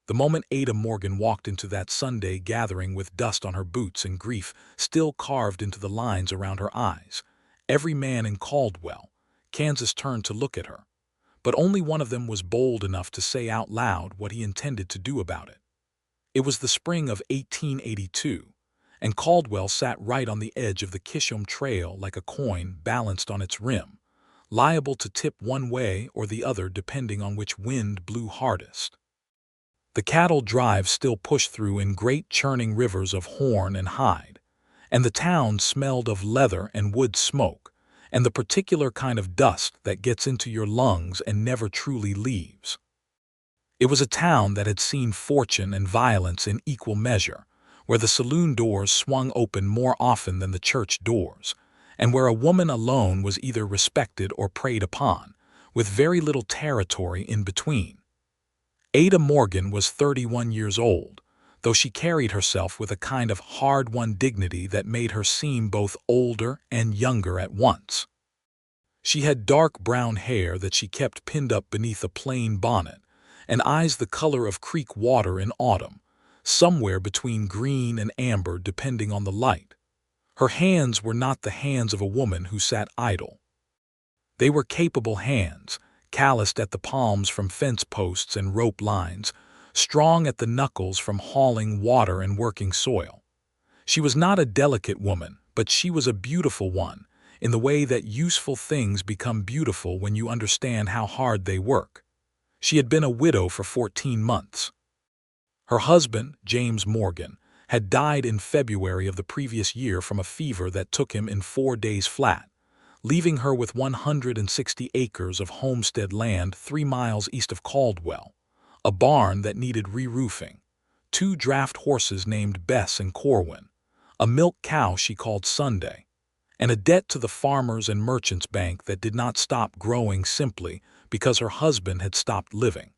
The moment Ada Morgan walked into that Sunday gathering with dust on her boots and grief still carved into the lines around her eyes, every man in Caldwell, Kansas turned to look at her. But only one of them was bold enough to say out loud what he intended to do about it. It was the spring of 1882, and Caldwell sat right on the edge of the Kishom Trail like a coin balanced on its rim, liable to tip one way or the other depending on which wind blew hardest. The cattle drive still pushed through in great churning rivers of horn and hide, and the town smelled of leather and wood smoke, and the particular kind of dust that gets into your lungs and never truly leaves. It was a town that had seen fortune and violence in equal measure, where the saloon doors swung open more often than the church doors, and where a woman alone was either respected or preyed upon, with very little territory in between. Ada Morgan was 31 years old, though she carried herself with a kind of hard-won dignity that made her seem both older and younger at once. She had dark brown hair that she kept pinned up beneath a plain bonnet, and eyes the color of creek water in autumn, somewhere between green and amber depending on the light. Her hands were not the hands of a woman who sat idle. They were capable hands, calloused at the palms from fence posts and rope lines, strong at the knuckles from hauling water and working soil. She was not a delicate woman, but she was a beautiful one, in the way that useful things become beautiful when you understand how hard they work. She had been a widow for 14 months. Her husband, James Morgan, had died in February of the previous year from a fever that took him in 4 days flat, leaving her with 160 acres of homestead land 3 miles east of Caldwell, a barn that needed re-roofing, 2 draft horses named Bess and Corwin, a milk cow she called Sunday, and a debt to the Farmers and Merchants Bank that did not stop growing simply because her husband had stopped living.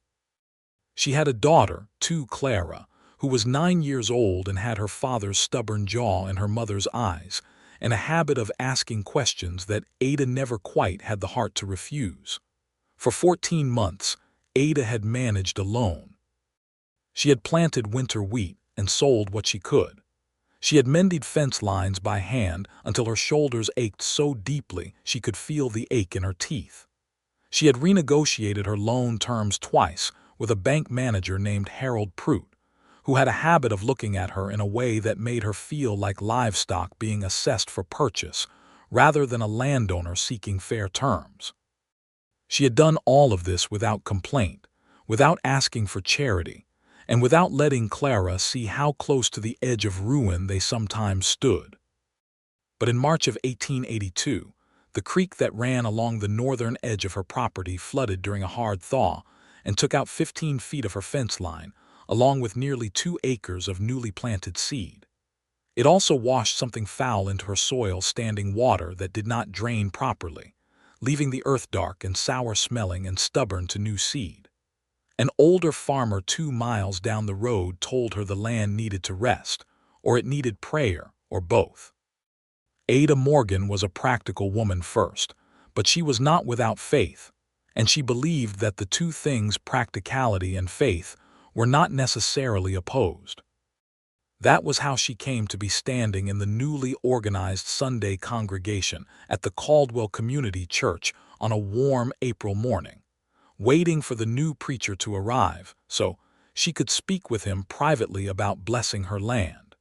She had a daughter, too, Clara, who was 9 years old and had her father's stubborn jaw and her mother's eyes, and a habit of asking questions that Ada never quite had the heart to refuse. For 14 months, Ada had managed alone. She had planted winter wheat and sold what she could. She had mended fence lines by hand until her shoulders ached so deeply she could feel the ache in her teeth. She had renegotiated her loan terms twice with a bank manager named Harold Prout, who had a habit of looking at her in a way that made her feel like livestock being assessed for purchase, rather than a landowner seeking fair terms. She had done all of this without complaint, without asking for charity, and without letting Clara see how close to the edge of ruin they sometimes stood. But in March of 1882, the creek that ran along the northern edge of her property flooded during a hard thaw and took out 15 feet of her fence line, along with nearly 2 acres of newly planted seed. It also washed something foul into her soil standing water that did not drain properly, leaving the earth dark and sour-smelling and stubborn to new seed. An older farmer 2 miles down the road told her the land needed to rest, or it needed prayer, or both. Ada Morgan was a practical woman first, but she was not without faith, and she believed that the two things, practicality and faith, were not necessarily opposed. That was how she came to be standing in the newly organized Sunday congregation at the Caldwell Community Church on a warm April morning, waiting for the new preacher to arrive so she could speak with him privately about blessing her land.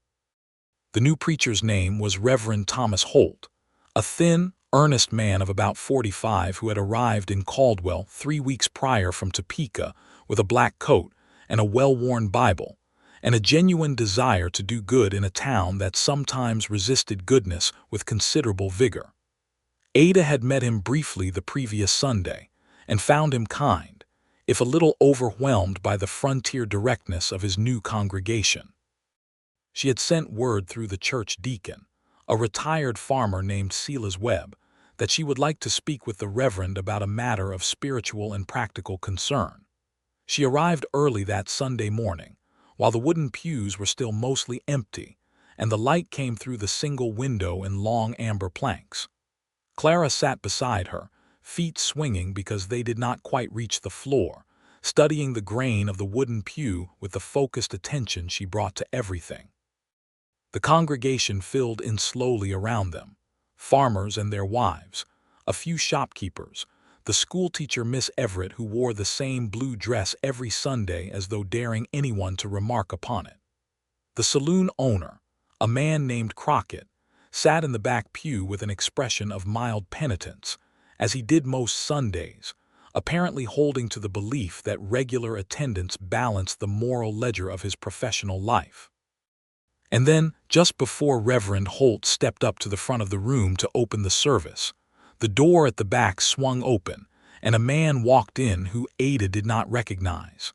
The new preacher's name was Reverend Thomas Holt, a thin, earnest man of about 45 who had arrived in Caldwell 3 weeks prior from Topeka with a black coat and a well-worn Bible, and a genuine desire to do good in a town that sometimes resisted goodness with considerable vigor. Ada had met him briefly the previous Sunday, and found him kind, if a little overwhelmed by the frontier directness of his new congregation. She had sent word through the church deacon, a retired farmer named Silas Webb, that she would like to speak with the Reverend about a matter of spiritual and practical concern. She arrived early that Sunday morning, while the wooden pews were still mostly empty, and the light came through the single window in long amber planks. Clara sat beside her, feet swinging because they did not quite reach the floor, studying the grain of the wooden pew with the focused attention she brought to everything. The congregation filled in slowly around them, farmers and their wives, a few shopkeepers, the schoolteacher Miss Everett who wore the same blue dress every Sunday as though daring anyone to remark upon it. The saloon owner, a man named Crockett, sat in the back pew with an expression of mild penitence, as he did most Sundays, apparently holding to the belief that regular attendance balanced the moral ledger of his professional life. And then, just before Reverend Holt stepped up to the front of the room to open the service, the door at the back swung open, and a man walked in who Ada did not recognize.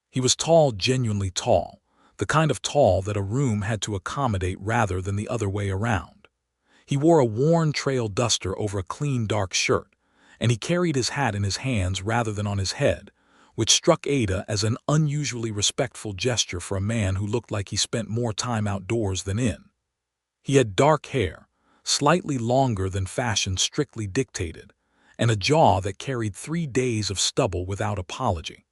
He was tall, genuinely tall, the kind of tall that a room had to accommodate rather than the other way around. He wore a worn trail duster over a clean dark shirt, and he carried his hat in his hands rather than on his head, which struck Ada as an unusually respectful gesture for a man who looked like he spent more time outdoors than in. He had dark hair, slightly longer than fashion strictly dictated, and a jaw that carried 3 days of stubble without apology.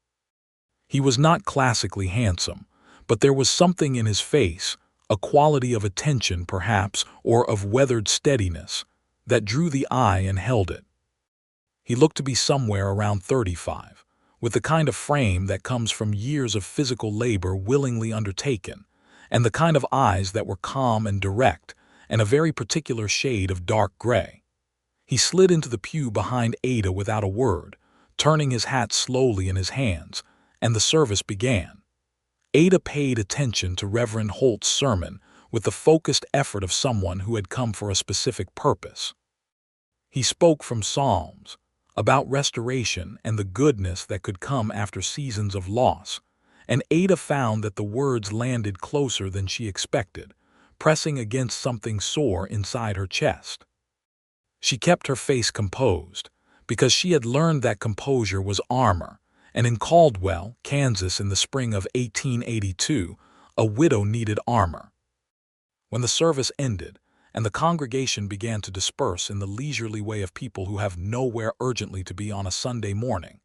He was not classically handsome, but there was something in his face, a quality of attention perhaps, or of weathered steadiness, that drew the eye and held it. He looked to be somewhere around 35, with the kind of frame that comes from years of physical labor willingly undertaken, and the kind of eyes that were calm and direct, and a very particular shade of dark gray. He slid into the pew behind Ada without a word, turning his hat slowly in his hands, and the service began. Ada paid attention to Reverend Holt's sermon with the focused effort of someone who had come for a specific purpose. He spoke from Psalms, about restoration and the goodness that could come after seasons of loss, and Ada found that the words landed closer than she expected, pressing against something sore inside her chest. She kept her face composed, because she had learned that composure was armor, and in Caldwell, Kansas in the spring of 1882, a widow needed armor. When the service ended, and the congregation began to disperse in the leisurely way of people who have nowhere urgently to be on a Sunday morning,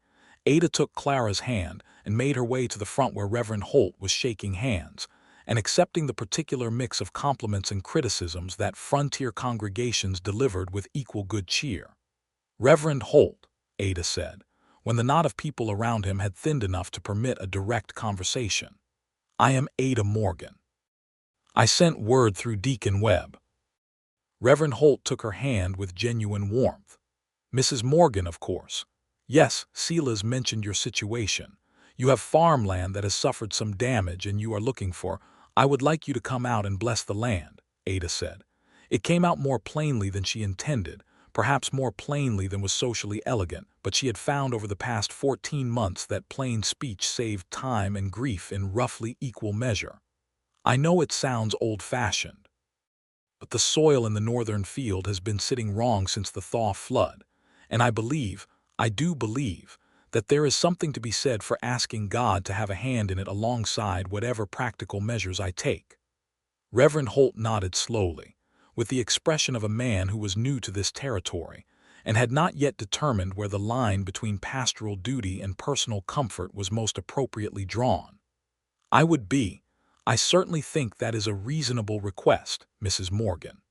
Ada took Clara's hand and made her way to the front where Reverend Holt was shaking hands, and accepting the particular mix of compliments and criticisms that frontier congregations delivered with equal good cheer. "Reverend Holt," Ada said, when the knot of people around him had thinned enough to permit a direct conversation. "I am Ada Morgan. I sent word through Deacon Webb." Reverend Holt took her hand with genuine warmth. "Mrs. Morgan, of course. Yes, Sila's mentioned your situation. You have farmland that has suffered some damage and you are looking for. I would like you to come out and bless the land," Ada said. It came out more plainly than she intended, perhaps more plainly than was socially elegant, but she had found over the past 14 months that plain speech saved time and grief in roughly equal measure. "I know it sounds old-fashioned, but the soil in the northern field has been sitting wrong since the thaw flood, and I do believe, that there is something to be said for asking God to have a hand in it alongside whatever practical measures I take." Reverend Holt nodded slowly, with the expression of a man who was new to this territory, and had not yet determined where the line between pastoral duty and personal comfort was most appropriately drawn. I certainly think that is a reasonable request, Mrs. Morgan."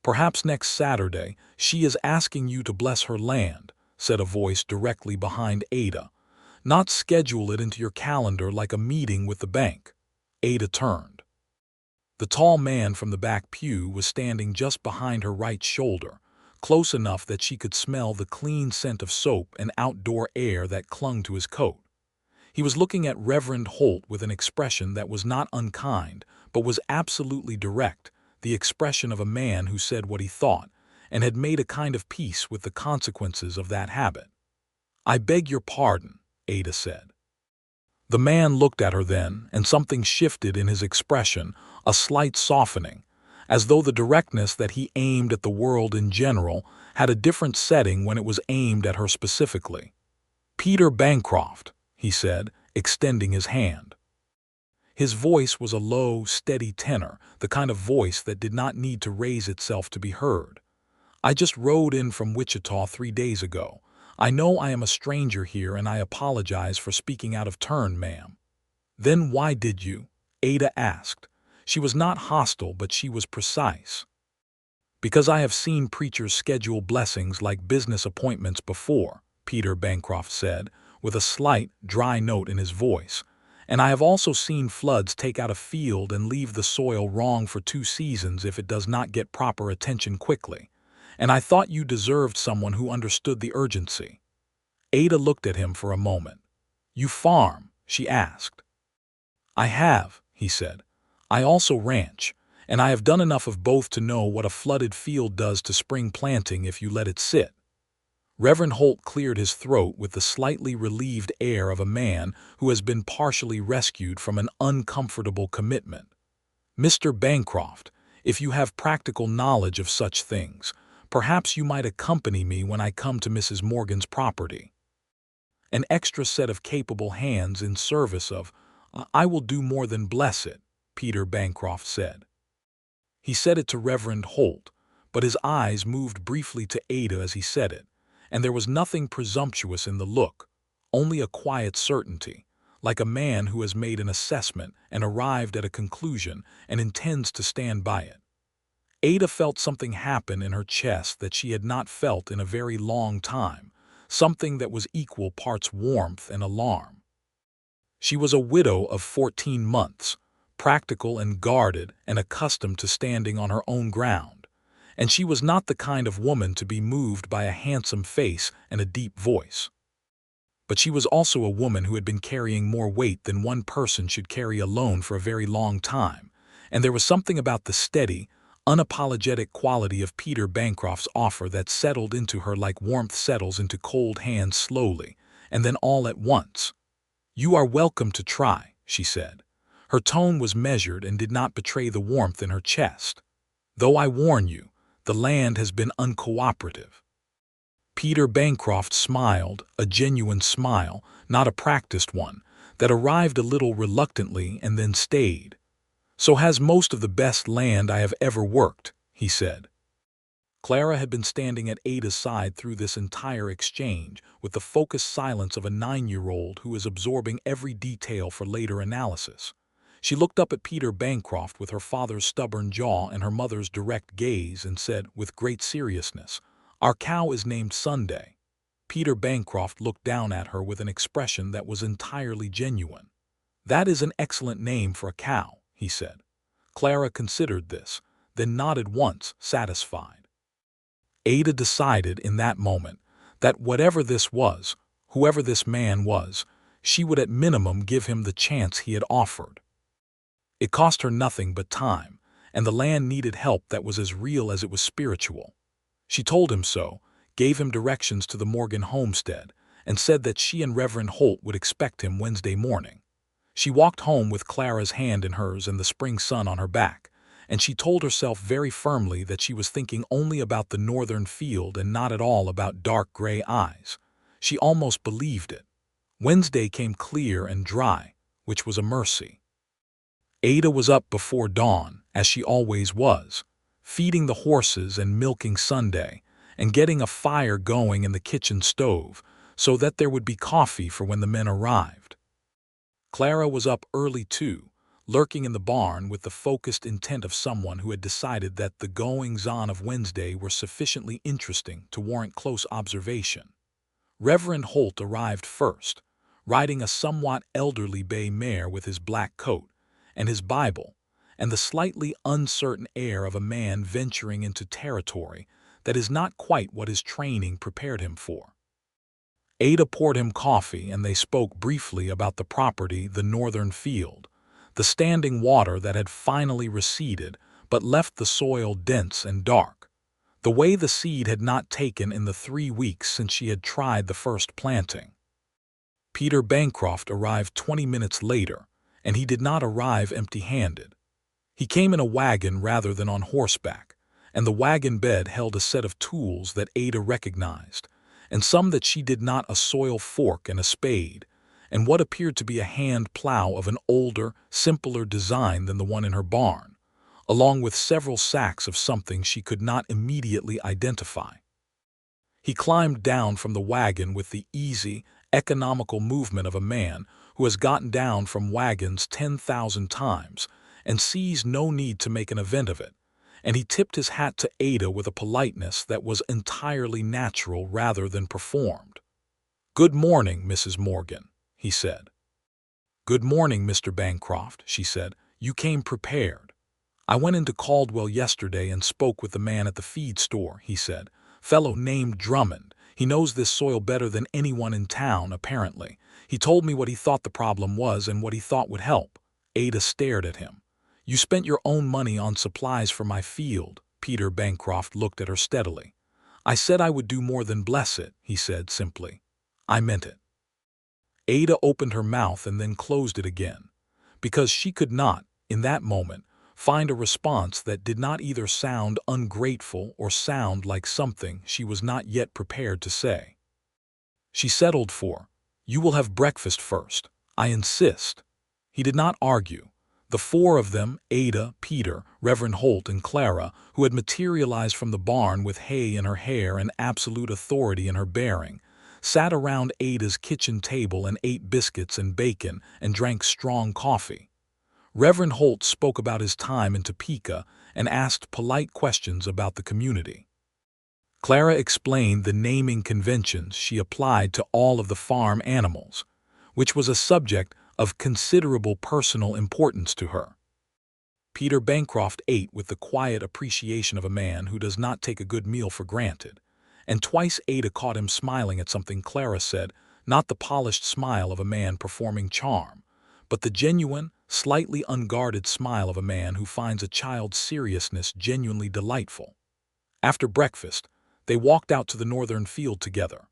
"Perhaps next Saturday she is asking you to bless her land," said a voice directly behind Ada. "Not schedule it into your calendar like a meeting with the bank." Ada turned. The tall man from the back pew was standing just behind her right shoulder, close enough that she could smell the clean scent of soap and outdoor air that clung to his coat. He was looking at Reverend Holt with an expression that was not unkind, but was absolutely direct, the expression of a man who said what he thought, and had made a kind of peace with the consequences of that habit. "I beg your pardon," Ada said. The man looked at her then, and something shifted in his expression, a slight softening, as though the directness that he aimed at the world in general had a different setting when it was aimed at her specifically. "Peter Bancroft," he said, extending his hand. His voice was a low, steady tenor, the kind of voice that did not need to raise itself to be heard. "I just rode in from Wichita 3 days ago. I know I am a stranger here and I apologize for speaking out of turn, ma'am." "Then why did you?" Ada asked. She was not hostile, but she was precise. "Because I have seen preachers schedule blessings like business appointments before," Peter Bancroft said, with a slight, dry note in his voice. "And I have also seen floods take out a field and leave the soil wrong for 2 seasons if it does not get proper attention quickly. And I thought you deserved someone who understood the urgency." Ada looked at him for a moment. "You farm?" she asked. "I have," he said. "I also ranch, and I have done enough of both to know what a flooded field does to spring planting if you let it sit." Reverend Holt cleared his throat with the slightly relieved air of a man who has been partially rescued from an uncomfortable commitment. "Mr. Bancroft, if you have practical knowledge of such things, perhaps you might accompany me when I come to Mrs. Morgan's property. An extra set of capable hands in service of, I will do more than bless it," Peter Bancroft said. He said it to Reverend Holt, but his eyes moved briefly to Ada as he said it, and there was nothing presumptuous in the look, only a quiet certainty, like a man who has made an assessment and arrived at a conclusion and intends to stand by it. Ada felt something happen in her chest that she had not felt in a very long time, something that was equal parts warmth and alarm. She was a widow of 14 months, practical and guarded and accustomed to standing on her own ground, and she was not the kind of woman to be moved by a handsome face and a deep voice. But she was also a woman who had been carrying more weight than one person should carry alone for a very long time, and there was something about the steady, unapologetic quality of Peter Bancroft's offer that settled into her like warmth settles into cold hands slowly, and then all at once. "You are welcome to try," she said. Her tone was measured and did not betray the warmth in her chest. "Though I warn you, the land has been uncooperative." Peter Bancroft smiled, a genuine smile, not a practiced one, that arrived a little reluctantly and then stayed. "So has most of the best land I have ever worked," he said. Clara had been standing at Ada's side through this entire exchange, with the focused silence of a 9-year-old who is absorbing every detail for later analysis. She looked up at Peter Bancroft with her father's stubborn jaw and her mother's direct gaze and said, with great seriousness, "Our cow is named Sunday." Peter Bancroft looked down at her with an expression that was entirely genuine. "That is an excellent name for a cow," he said. Clara considered this, then nodded once, satisfied. Ada decided in that moment that whatever this was, whoever this man was, she would at minimum give him the chance he had offered. It cost her nothing but time, and the land needed help that was as real as it was spiritual. She told him so, gave him directions to the Morgan homestead, and said that she and Reverend Holt would expect him Wednesday morning. She walked home with Clara's hand in hers and the spring sun on her back, and she told herself very firmly that she was thinking only about the northern field and not at all about dark gray eyes. She almost believed it. Wednesday came clear and dry, which was a mercy. Ada was up before dawn, as she always was, feeding the horses and milking Sunday, and getting a fire going in the kitchen stove so that there would be coffee for when the men arrived. Clara was up early too, lurking in the barn with the focused intent of someone who had decided that the goings-on of Wednesday were sufficiently interesting to warrant close observation. Reverend Holt arrived first, riding a somewhat elderly bay mare with his black coat and his Bible, and the slightly uncertain air of a man venturing into territory that is not quite what his training prepared him for. Ada poured him coffee, and they spoke briefly about the property, the northern field, the standing water that had finally receded but left the soil dense and dark, the way the seed had not taken in the 3 weeks since she had tried the first planting. Peter Bancroft arrived 20 minutes later, and he did not arrive empty-handed. He came in a wagon rather than on horseback, and the wagon bed held a set of tools that Ada recognized, and some that she did not, a soil fork and a spade, and what appeared to be a hand plow of an older, simpler design than the one in her barn, along with several sacks of something she could not immediately identify. He climbed down from the wagon with the easy, economical movement of a man who has gotten down from wagons 10,000 times and sees no need to make an event of it, and he tipped his hat to Ada with a politeness that was entirely natural rather than performed. "Good morning, Mrs. Morgan," he said. "Good morning, Mr. Bancroft," she said. "You came prepared." "I went into Caldwell yesterday and spoke with the man at the feed store," he said. "Fellow named Drummond. He knows this soil better than anyone in town, apparently. He told me what he thought the problem was and what he thought would help." Ada stared at him. "You spent your own money on supplies for my field." Peter Bancroft looked at her steadily. "I said I would do more than bless it," he said simply. "I meant it." Ada opened her mouth and then closed it again, because she could not, in that moment, find a response that did not either sound ungrateful or sound like something she was not yet prepared to say. She settled for, "You will have breakfast first. I insist." He did not argue. The four of them, Ada, Peter, Reverend Holt, and Clara, who had materialized from the barn with hay in her hair and absolute authority in her bearing, sat around Ada's kitchen table and ate biscuits and bacon and drank strong coffee. Reverend Holt spoke about his time in Topeka and asked polite questions about the community. Clara explained the naming conventions she applied to all of the farm animals, which was a subject of considerable personal importance to her. Peter Bancroft ate with the quiet appreciation of a man who does not take a good meal for granted, and twice Ada caught him smiling at something Clara said, not the polished smile of a man performing charm, but the genuine, slightly unguarded smile of a man who finds a child's seriousness genuinely delightful. After breakfast, they walked out to the northern field together.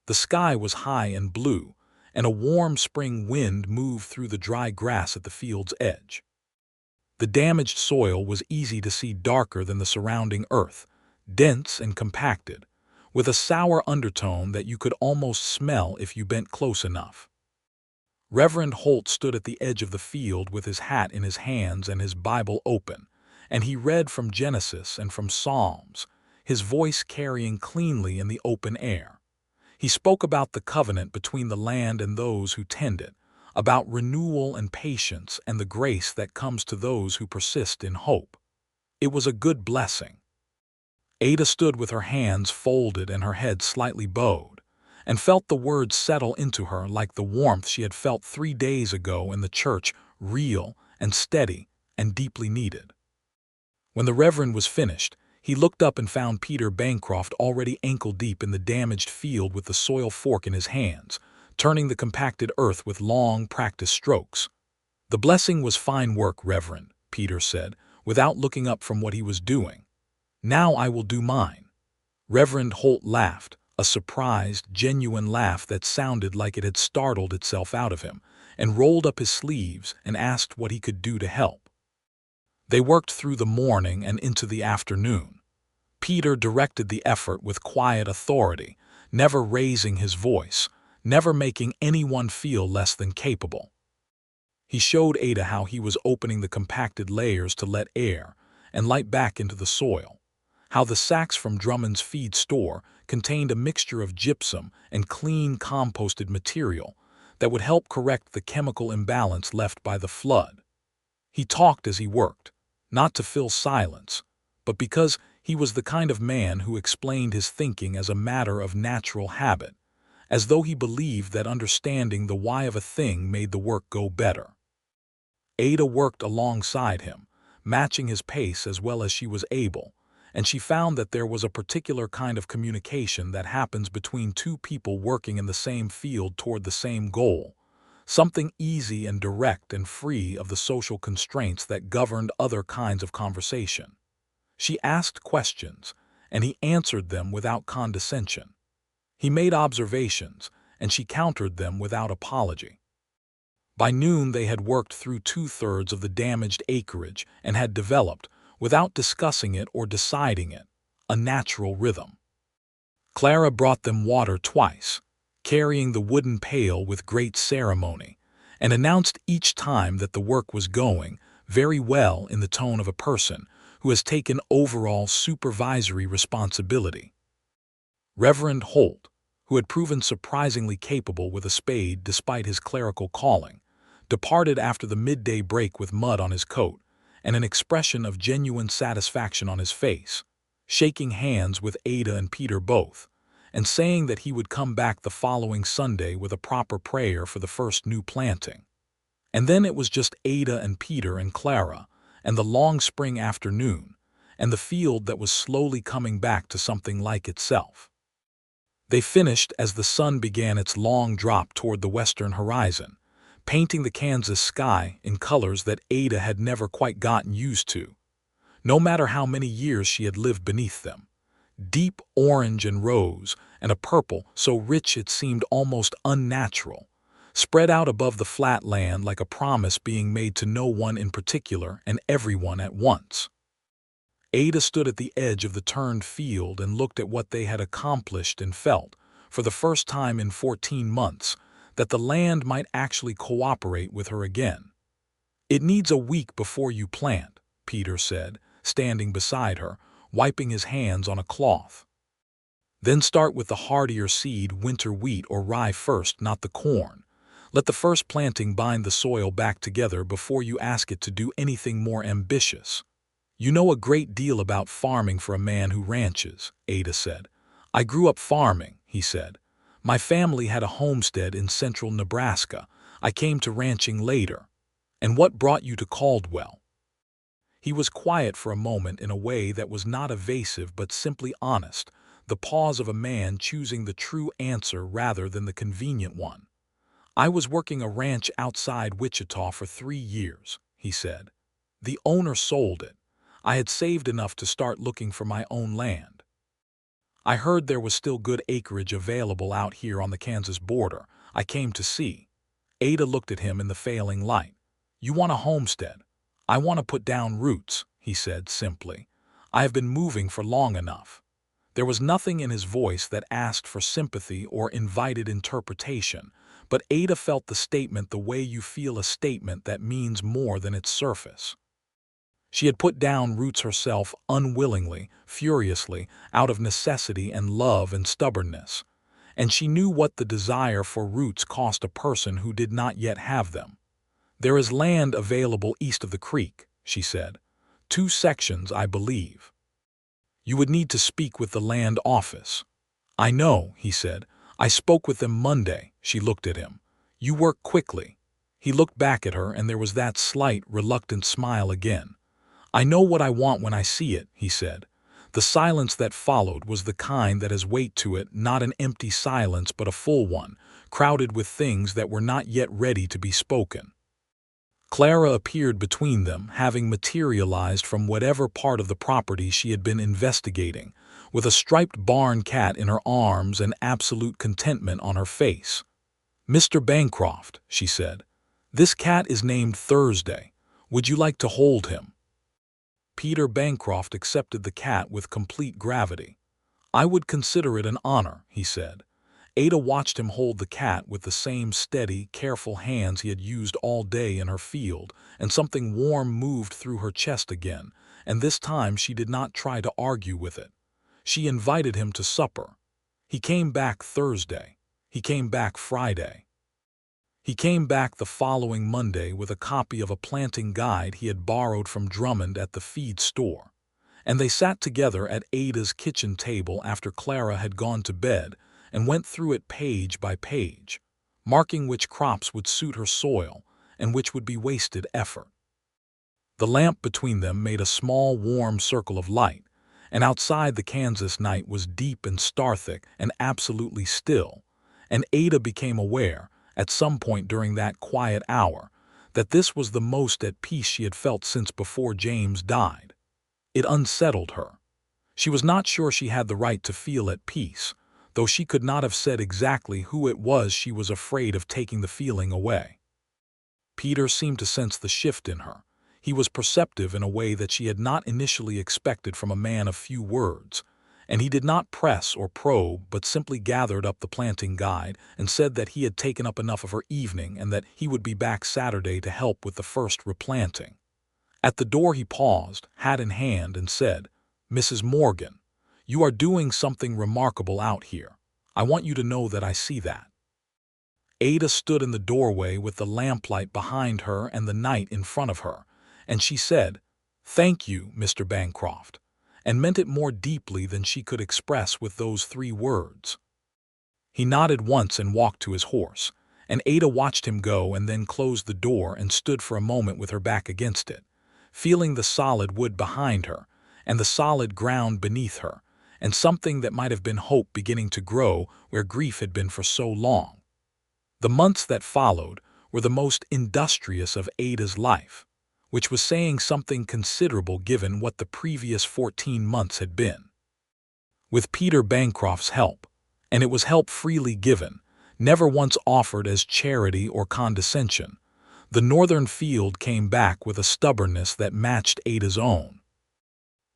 The sky was high and blue, and a warm spring wind moved through the dry grass at the field's edge. The damaged soil was easy to see darker than the surrounding earth, dense and compacted, with a sour undertone that you could almost smell if you bent close enough. Reverend Holt stood at the edge of the field with his hat in his hands and his Bible open, and he read from Genesis and from Psalms, his voice carrying cleanly in the open air. He spoke about the covenant between the land and those who tend it, about renewal and patience and the grace that comes to those who persist in hope. It was a good blessing. Ada stood with her hands folded and her head slightly bowed, and felt the words settle into her like the warmth she had felt 3 days ago in the church, real and steady and deeply needed. When the Reverend was finished, he looked up and found Peter Bancroft already ankle-deep in the damaged field with the soil fork in his hands, turning the compacted earth with long, practiced strokes. "The blessing was fine work, Reverend," Peter said, without looking up from what he was doing. "Now I will do mine." Reverend Holt laughed, a surprised, genuine laugh that sounded like it had startled itself out of him, and rolled up his sleeves and asked what he could do to help. They worked through the morning and into the afternoon. Peter directed the effort with quiet authority, never raising his voice, never making anyone feel less than capable. He showed Ada how he was opening the compacted layers to let air and light back into the soil, how the sacks from Drummond's feed store contained a mixture of gypsum and clean composted material that would help correct the chemical imbalance left by the flood. He talked as he worked, not to fill silence, but because he was the kind of man who explained his thinking as a matter of natural habit, as though he believed that understanding the why of a thing made the work go better. Ada worked alongside him, matching his pace as well as she was able, and she found that there was a particular kind of communication that happens between two people working in the same field toward the same goal, something easy and direct and free of the social constraints that governed other kinds of conversation. She asked questions, and he answered them without condescension. He made observations, and she countered them without apology. By noon they had worked through 2/3 of the damaged acreage and had developed, without discussing it or deciding it, a natural rhythm. Clara brought them water twice, carrying the wooden pail with great ceremony, and announced each time that the work was going very well in the tone of a person who has taken overall supervisory responsibility. Reverend Holt, who had proven surprisingly capable with a spade despite his clerical calling, departed after the midday break with mud on his coat and an expression of genuine satisfaction on his face, shaking hands with Ada and Peter both, and saying that he would come back the following Sunday with a proper prayer for the first new planting. And then it was just Ada and Peter and Clara, and the long spring afternoon, and the field that was slowly coming back to something like itself. They finished as the sun began its long drop toward the western horizon, painting the Kansas sky in colors that Ada had never quite gotten used to, no matter how many years she had lived beneath them. Deep orange and rose, and a purple so rich it seemed almost unnatural, spread out above the flat land like a promise being made to no one in particular and everyone at once. Ada stood at the edge of the turned field and looked at what they had accomplished and felt, for the first time in 14 months, that the land might actually cooperate with her again. "It needs a week before you plant," Peter said, standing beside her, wiping his hands on a cloth. "Then start with the hardier seed, winter wheat or rye first, not the corn. Let the first planting bind the soil back together before you ask it to do anything more ambitious." "You know a great deal about farming for a man who ranches," Ada said. "I grew up farming," he said. "My family had a homestead in central Nebraska. I came to ranching later." "And what brought you to Caldwell?" He was quiet for a moment in a way that was not evasive but simply honest, the pause of a man choosing the true answer rather than the convenient one. "I was working a ranch outside Wichita for 3 years," he said. "The owner sold it. I had saved enough to start looking for my own land. I heard there was still good acreage available out here on the Kansas border. I came to see." Ada looked at him in the failing light. "You want a homestead. I want to put down roots," he said simply. "I have been moving for long enough." There was nothing in his voice that asked for sympathy or invited interpretation, but Ada felt the statement the way you feel a statement that means more than its surface. She had put down roots herself unwillingly, furiously, out of necessity and love and stubbornness, and she knew what the desire for roots cost a person who did not yet have them. "There is land available east of the creek," she said. "2 sections, I believe. You would need to speak with the land office." "I know," he said. "I spoke with them Monday." She looked at him. "You work quickly." He looked back at her and there was that slight, reluctant smile again. "I know what I want when I see it," he said. The silence that followed was the kind that has weight to it, not an empty silence but a full one, crowded with things that were not yet ready to be spoken. Clara appeared between them, having materialized from whatever part of the property she had been investigating, with a striped barn cat in her arms and absolute contentment on her face. "Mr. Bancroft," she said, "this cat is named Thursday. Would you like to hold him?" Peter Bancroft accepted the cat with complete gravity. "I would consider it an honor," he said. Ada watched him hold the cat with the same steady, careful hands he had used all day in her field, and something warm moved through her chest again, and this time she did not try to argue with it. She invited him to supper. He came back Thursday. He came back Friday. He came back the following Monday with a copy of a planting guide he had borrowed from Drummond at the feed store, and they sat together at Ada's kitchen table after Clara had gone to bed and went through it page by page, marking which crops would suit her soil and which would be wasted effort. The lamp between them made a small warm circle of light, and outside the Kansas night was deep and star-thick and absolutely still, and Ada became aware, at some point during that quiet hour, that this was the most at peace she had felt since before James died. It unsettled her. She was not sure she had the right to feel at peace, though she could not have said exactly who it was she was afraid of taking the feeling away. Peter seemed to sense the shift in her. He was perceptive in a way that she had not initially expected from a man of few words, and he did not press or probe but simply gathered up the planting guide and said that he had taken up enough of her evening and that he would be back Saturday to help with the first replanting. At the door he paused, hat in hand, and said, "Mrs. Morgan, You are doing something remarkable out here. I want you to know that I see that." Ada stood in the doorway with the lamplight behind her and the night in front of her, and she said, "Thank you, Mr. Bancroft," and meant it more deeply than she could express with those 3 words. He nodded once and walked to his horse, and Ada watched him go and then closed the door and stood for a moment with her back against it, feeling the solid wood behind her and the solid ground beneath her, and something that might have been hope beginning to grow where grief had been for so long. The months that followed were the most industrious of Ada's life, which was saying something considerable given what the previous 14 months had been. With Peter Bancroft's help, and it was help freely given, never once offered as charity or condescension, the northern field came back with a stubbornness that matched Ada's own.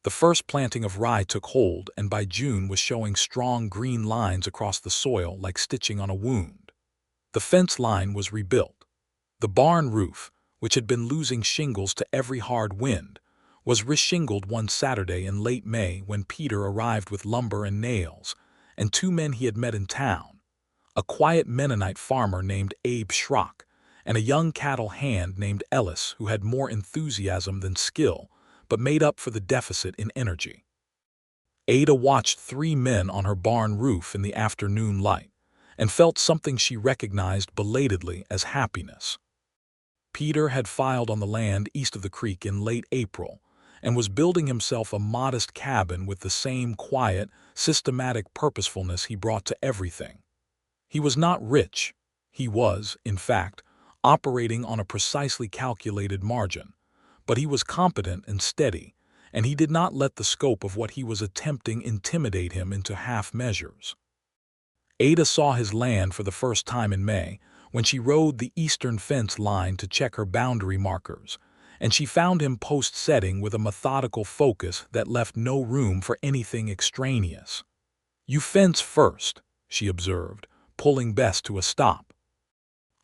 The first planting of rye took hold and by June was showing strong green lines across the soil like stitching on a wound. The fence line was rebuilt. The barn roof, which had been losing shingles to every hard wind, was reshingled one Saturday in late May when Peter arrived with lumber and nails, and 2 men he had met in town, a quiet Mennonite farmer named Abe Schrock and a young cattle hand named Ellis who had more enthusiasm than skill, but made up for the deficit in energy. Ada watched 3 men on her barn roof in the afternoon light, and felt something she recognized belatedly as happiness. Peter had filed on the land east of the creek in late April and was building himself a modest cabin with the same quiet, systematic purposefulness he brought to everything. He was not rich. He was, in fact, operating on a precisely calculated margin, but he was competent and steady, and he did not let the scope of what he was attempting intimidate him into half measures. Ada saw his land for the first time in May, when she rode the eastern fence line to check her boundary markers, and she found him post-setting with a methodical focus that left no room for anything extraneous. "You fence first," she observed, pulling Bess to a stop.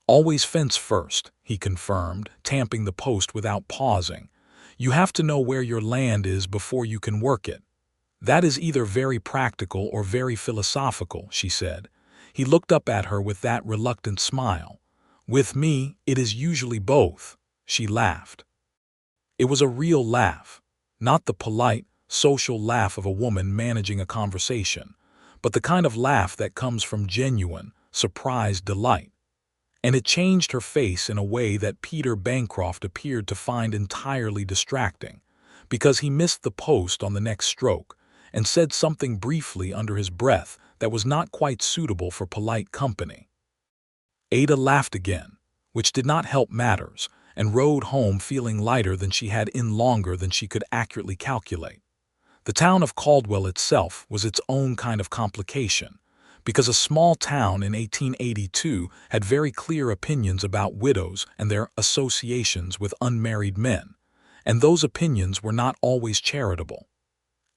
"Always fence first," he confirmed, tamping the post without pausing. "You have to know where your land is before you can work it." "That is either very practical or very philosophical," she said. He looked up at her with that reluctant smile. "With me, it is usually both," she laughed. It was a real laugh, not the polite, social laugh of a woman managing a conversation, but the kind of laugh that comes from genuine, surprised delight. And it changed her face in a way that Peter Bancroft appeared to find entirely distracting, because he missed the post on the next stroke, and said something briefly under his breath that was not quite suitable for polite company. Ada laughed again, which did not help matters, and rode home feeling lighter than she had in longer than she could accurately calculate. The town of Caldwell itself was its own kind of complication, because a small town in 1882 had very clear opinions about widows and their associations with unmarried men, and those opinions were not always charitable.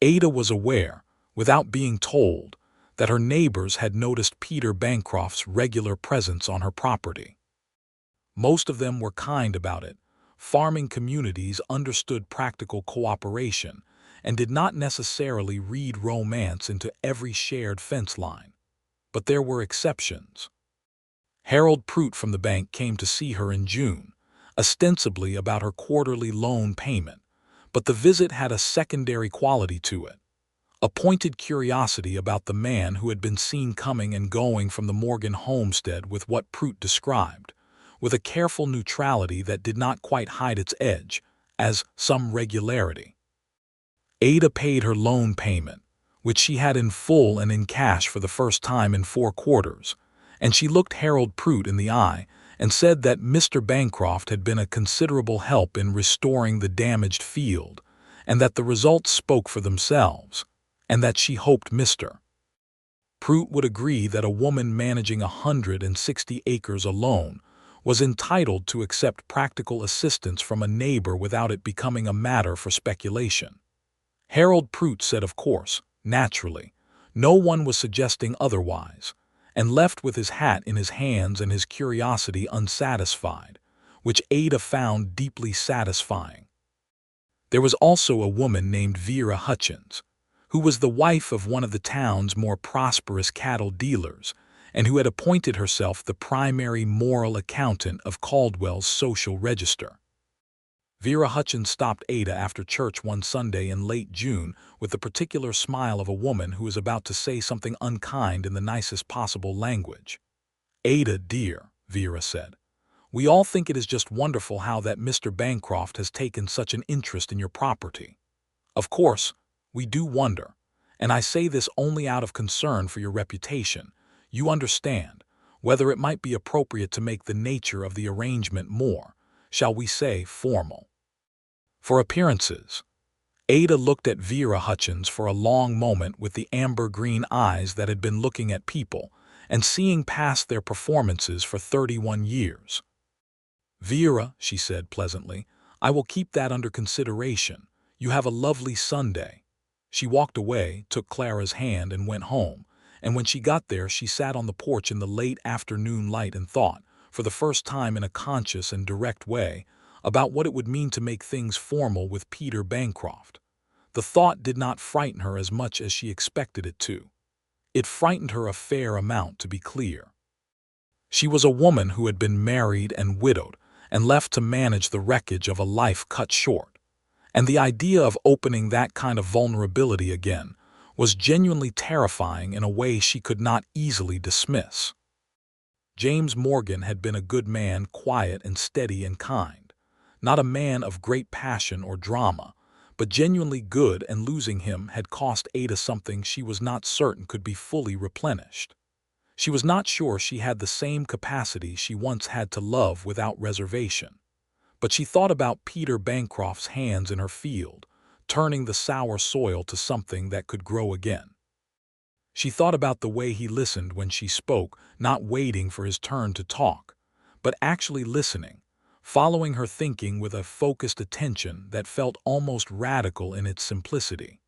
Ada was aware, without being told, that her neighbors had noticed Peter Bancroft's regular presence on her property. Most of them were kind about it. Farming communities understood practical cooperation and did not necessarily read romance into every shared fence line. But there were exceptions. Harold Prout from the bank came to see her in June, ostensibly about her quarterly loan payment, but the visit had a secondary quality to it. A pointed curiosity about the man who had been seen coming and going from the Morgan homestead with what Prout described, with a careful neutrality that did not quite hide its edge, as some regularity. Ada paid her loan payment, which she had in full and in cash for the first time in 4 quarters, and she looked Harold Prout in the eye and said that Mr. Bancroft had been a considerable help in restoring the damaged field, and that the results spoke for themselves, and that she hoped Mr. Prout would agree that a woman managing 160 acres alone was entitled to accept practical assistance from a neighbor without it becoming a matter for speculation. Harold Prout said, of course, naturally, no one was suggesting otherwise, and left with his hat in his hands and his curiosity unsatisfied, which Ada found deeply satisfying. There was also a woman named Vera Hutchins, who was the wife of one of the town's more prosperous cattle dealers, and who had appointed herself the primary moral accountant of Caldwell's social register. Vera Hutchins stopped Ada after church one Sunday in late June with the particular smile of a woman who is about to say something unkind in the nicest possible language. "Ada, dear," Vera said, "we all think it is just wonderful how that Mr. Bancroft has taken such an interest in your property. Of course, we do wonder, and I say this only out of concern for your reputation. You understand, whether it might be appropriate to make the nature of the arrangement more, shall we say, formal." For appearances, Ada looked at Vera Hutchins for a long moment with the amber-green eyes that had been looking at people and seeing past their performances for 31 years. "Vera," she said pleasantly, "I will keep that under consideration. You have a lovely Sunday." She walked away, took Clara's hand, and went home, and when she got there she sat on the porch in the late afternoon light and thought, for the first time in a conscious and direct way, about what it would mean to make things formal with Peter Bancroft. The thought did not frighten her as much as she expected it to. It frightened her a fair amount, to be clear. She was a woman who had been married and widowed and left to manage the wreckage of a life cut short, and the idea of opening that kind of vulnerability again was genuinely terrifying in a way she could not easily dismiss. James Morgan had been a good man, quiet and steady and kind, not a man of great passion or drama, but genuinely good, and losing him had cost Ada something she was not certain could be fully replenished. She was not sure she had the same capacity she once had to love without reservation, but she thought about Peter Bancroft's hands in her field, turning the sour soil to something that could grow again. She thought about the way he listened when she spoke, not waiting for his turn to talk, but actually listening, following her thinking with a focused attention that felt almost radical in its simplicity.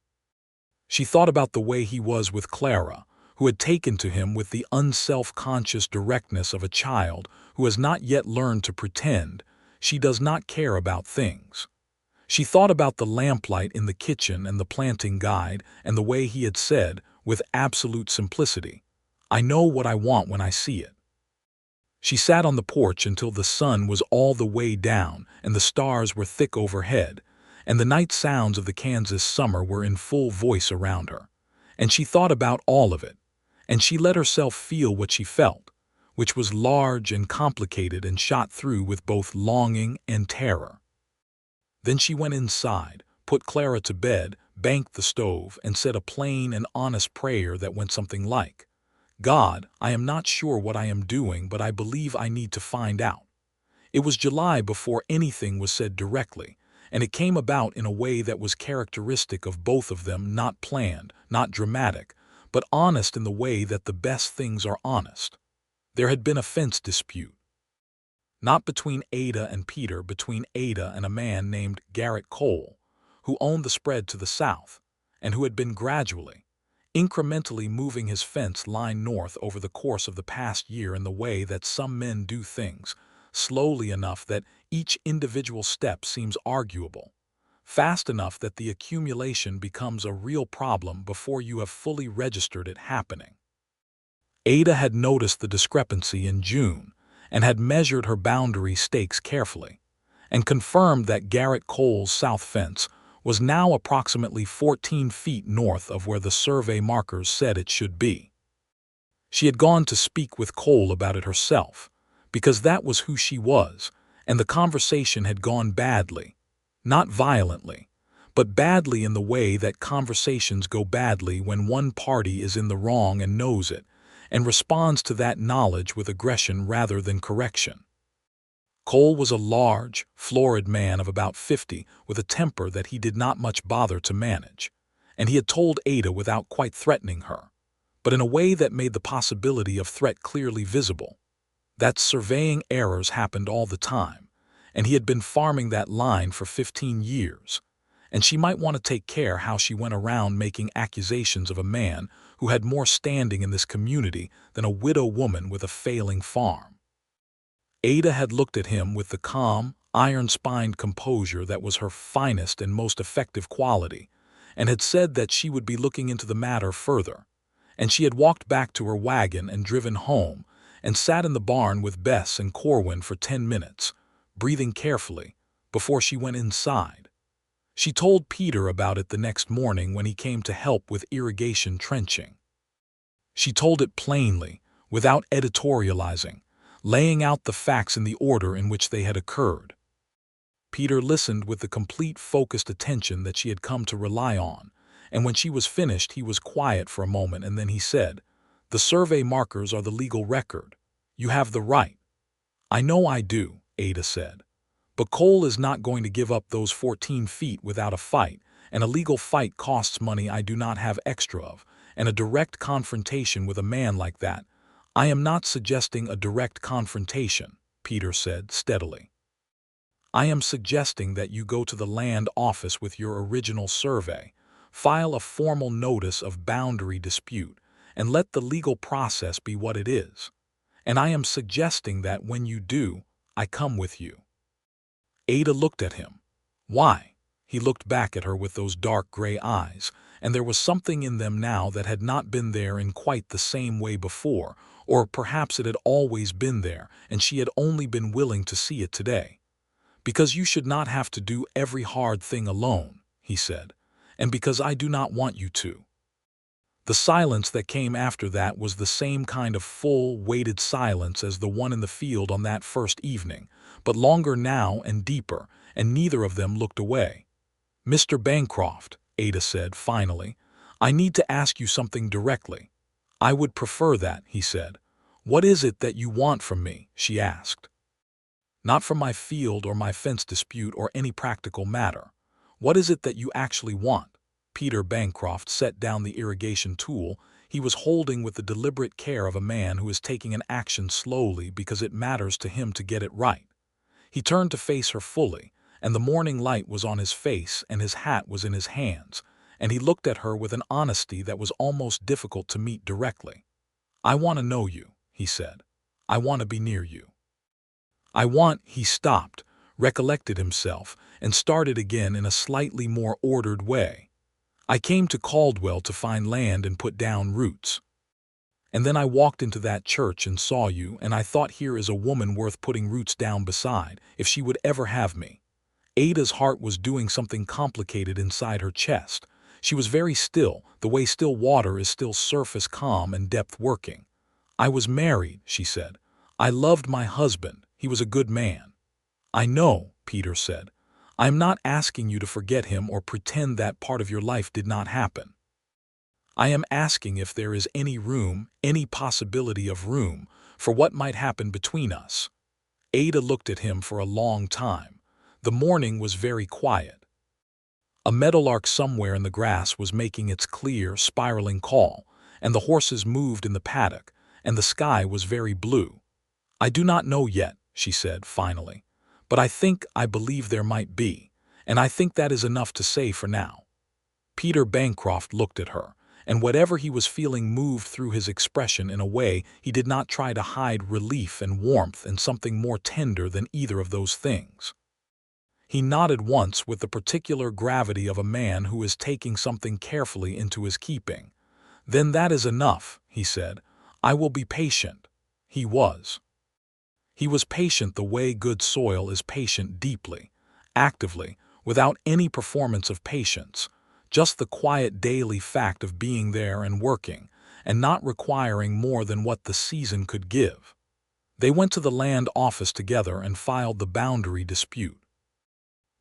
She thought about the way he was with Clara, who had taken to him with the unself-conscious directness of a child who has not yet learned to pretend she does not care about things. She thought about the lamplight in the kitchen and the planting guide and the way he had said, with absolute simplicity, "I know what I want when I see it." She sat on the porch until the sun was all the way down and the stars were thick overhead, and the night sounds of the Kansas summer were in full voice around her, and she thought about all of it, and she let herself feel what she felt, which was large and complicated and shot through with both longing and terror. Then she went inside, put Clara to bed, banked the stove, and said a plain and honest prayer that went something like, "God, I am not sure what I am doing, but I believe I need to find out." It was July before anything was said directly, and it came about in a way that was characteristic of both of them, not planned, not dramatic, but honest in the way that the best things are honest. There had been a fence dispute. Not between Ada and Peter, between Ada and a man named Garrett Cole, who owned the spread to the south, and who had been gradually, incrementally moving his fence line north over the course of the past year in the way that some men do things, slowly enough that each individual step seems arguable, fast enough that the accumulation becomes a real problem before you have fully registered it happening. Ada had noticed the discrepancy in June and had measured her boundary stakes carefully, and confirmed that Garrett Cole's south fence was now approximately 14 feet north of where the survey markers said it should be. She had gone to speak with Cole about it herself, because that was who she was, and the conversation had gone badly, not violently, but badly in the way that conversations go badly when one party is in the wrong and knows it, and responds to that knowledge with aggression rather than correction. Cole was a large, florid man of about 50 with a temper that he did not much bother to manage, and he had told Ada without quite threatening her, but in a way that made the possibility of threat clearly visible, that surveying errors happened all the time, and he had been farming that line for 15 years, and she might want to take care how she went around making accusations of a man who had more standing in this community than a widow woman with a failing farm. Ada had looked at him with the calm, iron-spined composure that was her finest and most effective quality, and had said that she would be looking into the matter further. And she had walked back to her wagon and driven home, and sat in the barn with Bess and Corwin for 10 minutes, breathing carefully, before she went inside. She told Peter about it the next morning when he came to help with irrigation trenching. She told it plainly, without editorializing, laying out the facts in the order in which they had occurred. Peter listened with the complete focused attention that she had come to rely on, and when she was finished he was quiet for a moment, and then he said, "The survey markers are the legal record. You have the right." "I know I do," Ada said. "But Cole is not going to give up those 14 feet without a fight, and a legal fight costs money I do not have extra of, and a direct confrontation with a man like that." "I am not suggesting a direct confrontation," Peter said steadily. "I am suggesting that you go to the land office with your original survey, file a formal notice of boundary dispute, and let the legal process be what it is. And I am suggesting that when you do, I come with you." Ada looked at him. "Why?" He looked back at her with those dark gray eyes, and there was something in them now that had not been there in quite the same way before, or perhaps it had always been there, and she had only been willing to see it today. "Because you should not have to do every hard thing alone," he said, "and because I do not want you to." The silence that came after that was the same kind of full, weighted silence as the one in the field on that first evening, but longer now and deeper, and neither of them looked away. "Mr. Bancroft," Ada said finally, "I need to ask you something directly." "I would prefer that," he said. "What is it that you want from me?" she asked. "Not from my field or my fence dispute or any practical matter. What is it that you actually want?" Peter Bancroft set down the irrigation tool he was holding with the deliberate care of a man who is taking an action slowly because it matters to him to get it right. He turned to face her fully, and the morning light was on his face and his hat was in his hands, and he looked at her with an honesty that was almost difficult to meet directly. "I want to know you," he said. "I want to be near you. He stopped, recollected himself, and started again in a slightly more ordered way. "I came to Caldwell to find land and put down roots. And then I walked into that church and saw you, and I thought, here is a woman worth putting roots down beside, if she would ever have me." Ada's heart was doing something complicated inside her chest. She was very still, the way still water is still surface calm and depth working. "I was married," she said. "I loved my husband. He was a good man." "I know," Peter said. "I am not asking you to forget him or pretend that part of your life did not happen. I am asking if there is any room, any possibility of room, for what might happen between us." Ada looked at him for a long time. The morning was very quiet. A meadowlark somewhere in the grass was making its clear, spiraling call, and the horses moved in the paddock, and the sky was very blue. "I do not know yet," she said finally, "but I believe there might be, and I think that is enough to say for now." Peter Bancroft looked at her, and whatever he was feeling moved through his expression in a way he did not try to hide relief and warmth and something more tender than either of those things. He nodded once with the particular gravity of a man who is taking something carefully into his keeping. "Then that is enough," he said. "I will be patient." He was. He was patient the way good soil is patient deeply, actively, without any performance of patience, just the quiet daily fact of being there and working, and not requiring more than what the season could give. They went to the land office together and filed the boundary dispute.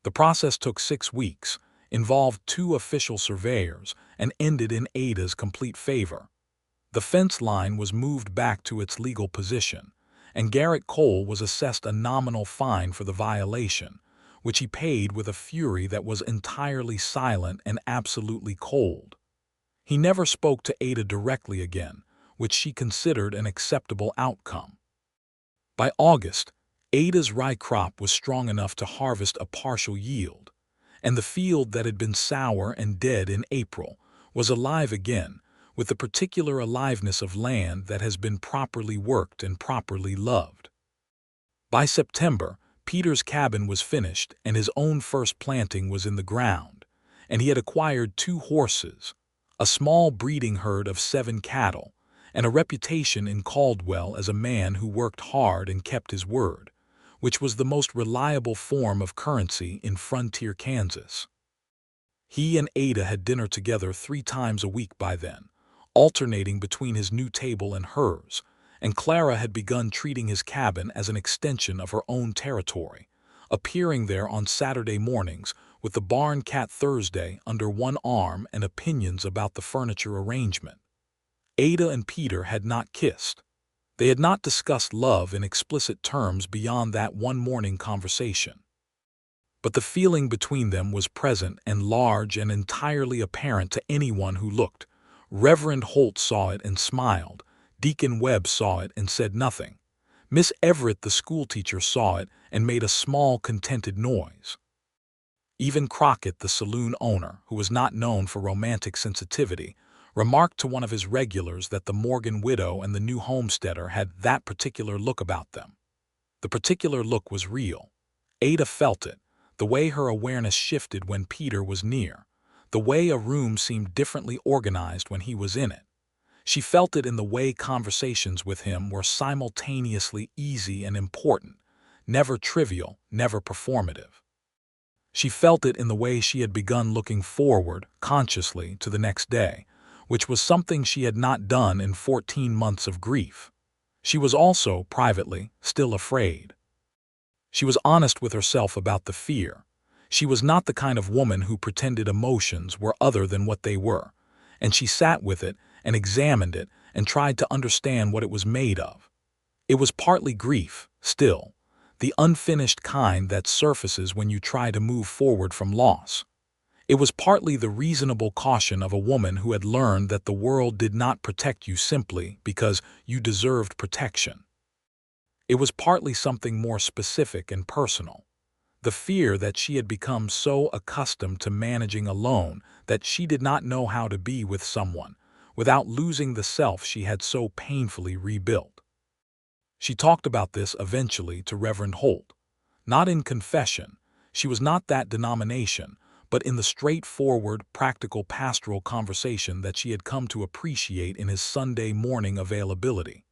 The process took 6 weeks, involved 2 official surveyors, and ended in Ada's complete favor. The fence line was moved back to its legal position, and Garrett Cole was assessed a nominal fine for the violation, which he paid with a fury that was entirely silent and absolutely cold. He never spoke to Ada directly again, which she considered an acceptable outcome. By August, Ada's rye crop was strong enough to harvest a partial yield, and the field that had been sour and dead in April was alive again, with the particular aliveness of land that has been properly worked and properly loved. By September, Peter's cabin was finished and his own first planting was in the ground, and he had acquired 2 horses, a small breeding herd of 7 cattle, and a reputation in Caldwell as a man who worked hard and kept his word, which was the most reliable form of currency in frontier Kansas. He and Ada had dinner together 3 times a week by then, alternating between his new table and hers, and Clara had begun treating his cabin as an extension of her own territory, appearing there on Saturday mornings with the barn cat Thursday under one arm and opinions about the furniture arrangement. Ada and Peter had not kissed. They had not discussed love in explicit terms beyond that one morning conversation. But the feeling between them was present and large and entirely apparent to anyone who looked. Reverend Holt saw it and smiled. Deacon Webb saw it and said nothing. Miss Everett, the schoolteacher, saw it and made a small, contented noise. Even Crockett, the saloon owner, who was not known for romantic sensitivity, remarked to one of his regulars that the Morgan widow and the new homesteader had that particular look about them. The particular look was real. Ada felt it, the way her awareness shifted when Peter was near, the way a room seemed differently organized when he was in it. She felt it in the way conversations with him were simultaneously easy and important, never trivial, never performative. She felt it in the way she had begun looking forward, consciously, to the next day, which was something she had not done in 14 months of grief. She was also, privately, still afraid. She was honest with herself about the fear. She was not the kind of woman who pretended emotions were other than what they were, and she sat with it and examined it and tried to understand what it was made of. It was partly grief, still, the unfinished kind that surfaces when you try to move forward from loss. It was partly the reasonable caution of a woman who had learned that the world did not protect you simply because you deserved protection. It was partly something more specific and personal, the fear that she had become so accustomed to managing alone that she did not know how to be with someone without losing the self she had so painfully rebuilt. She talked about this eventually to Reverend Holt, not in confession, she was not that denomination, but in the straightforward, practical pastoral conversation that she had come to appreciate in his Sunday morning availability.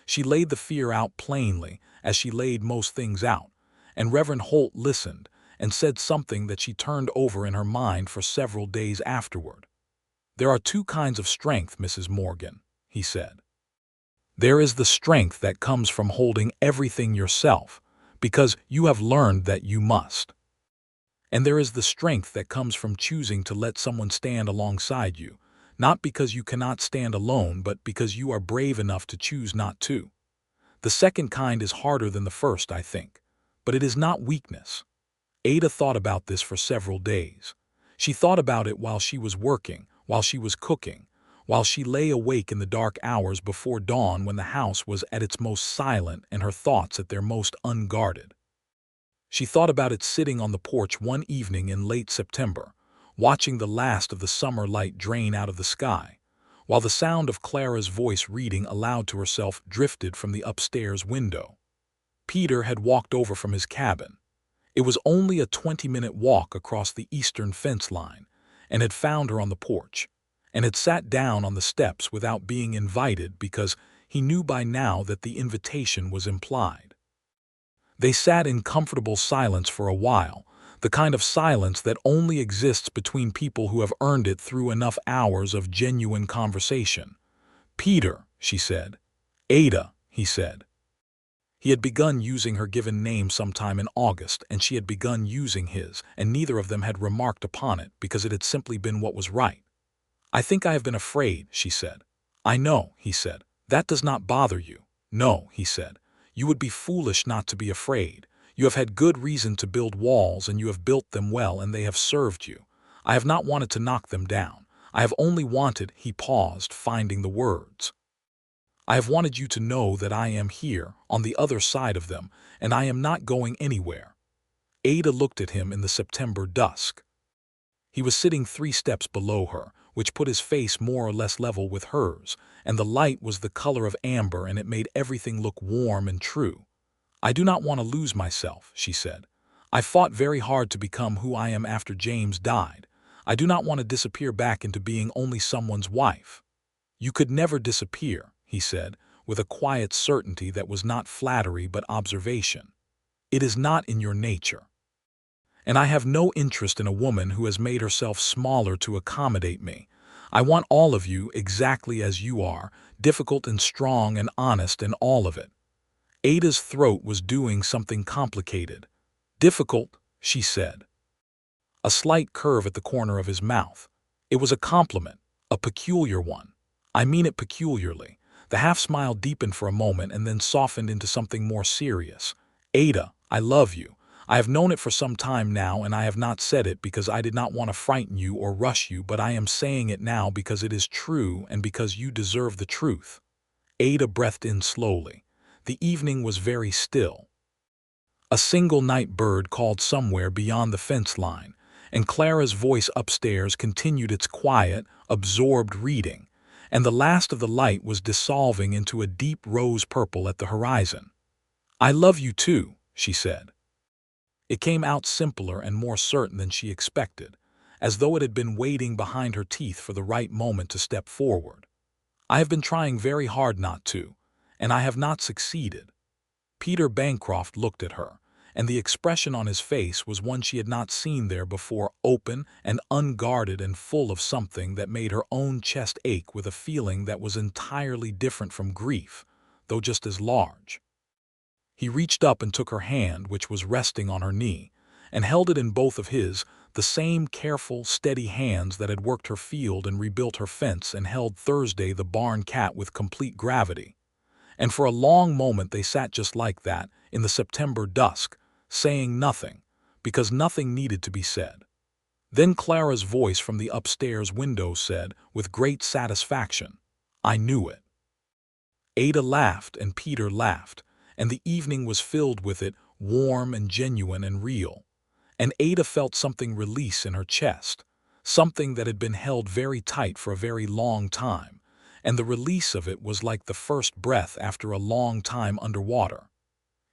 She laid the fear out plainly, as she laid most things out, and Reverend Holt listened and said something that she turned over in her mind for several days afterward. "There are 2 kinds of strength, Mrs. Morgan," he said. "There is the strength that comes from holding everything yourself, because you have learned that you must. And there is the strength that comes from choosing to let someone stand alongside you, not because you cannot stand alone, but because you are brave enough to choose not to. The second kind is harder than the first, I think, but it is not weakness." Ada thought about this for several days. She thought about it while she was working, while she was cooking, while she lay awake in the dark hours before dawn when the house was at its most silent and her thoughts at their most unguarded. She thought about it sitting on the porch one evening in late September, watching the last of the summer light drain out of the sky, while the sound of Clara's voice reading aloud to herself drifted from the upstairs window. Peter had walked over from his cabin. It was only a 20-minute walk across the eastern fence line, and had found her on the porch, and had sat down on the steps without being invited because he knew by now that the invitation was implied. They sat in comfortable silence for a while, the kind of silence that only exists between people who have earned it through enough hours of genuine conversation. "Peter," she said. "Ada," he said. He had begun using her given name sometime in August, and she had begun using his, and neither of them had remarked upon it because it had simply been what was right. "I think I have been afraid," she said. "I know," he said. "That does not bother you." "No," he said. "You would be foolish not to be afraid. You have had good reason to build walls, and you have built them well, and they have served you. I have not wanted to knock them down. I have only wanted," he paused, finding the words. "I have wanted you to know that I am here, on the other side of them, and I am not going anywhere." Ada looked at him in the September dusk. He was sitting 3 steps below her, which put his face more or less level with hers, and the light was the color of amber and it made everything look warm and true. "I do not want to lose myself," she said. "I fought very hard to become who I am after James died. I do not want to disappear back into being only someone's wife." "You could never disappear," he said, with a quiet certainty that was not flattery but observation. "It is not in your nature. And I have no interest in a woman who has made herself smaller to accommodate me. I want all of you exactly as you are, difficult and strong and honest and all of it." Ada's throat was doing something complicated. "Difficult," she said. A slight curve at the corner of his mouth. It was a compliment, a peculiar one. "I mean it peculiarly." The half-smile deepened for a moment and then softened into something more serious. "Ada, I love you. I have known it for some time now, and I have not said it because I did not want to frighten you or rush you, but I am saying it now because it is true and because you deserve the truth." Ada breathed in slowly. The evening was very still. A single night bird called somewhere beyond the fence line, and Clara's voice upstairs continued its quiet, absorbed reading, and the last of the light was dissolving into a deep rose purple at the horizon. "I love you too," she said. It came out simpler and more certain than she expected, as though it had been waiting behind her teeth for the right moment to step forward. "I have been trying very hard not to, and I have not succeeded." Peter Bancroft looked at her, and the expression on his face was one she had not seen there before, open and unguarded and full of something that made her own chest ache with a feeling that was entirely different from grief, though just as large. He reached up and took her hand, which was resting on her knee, and held it in both of his, the same careful, steady hands that had worked her field and rebuilt her fence and held Thursday the barn cat with complete gravity. And for a long moment they sat just like that, in the September dusk, saying nothing, because nothing needed to be said. Then Clara's voice from the upstairs window said, with great satisfaction, "I knew it." Ada laughed and Peter laughed, and the evening was filled with it, warm and genuine and real. And Ada felt something release in her chest, something that had been held very tight for a very long time, and the release of it was like the first breath after a long time underwater.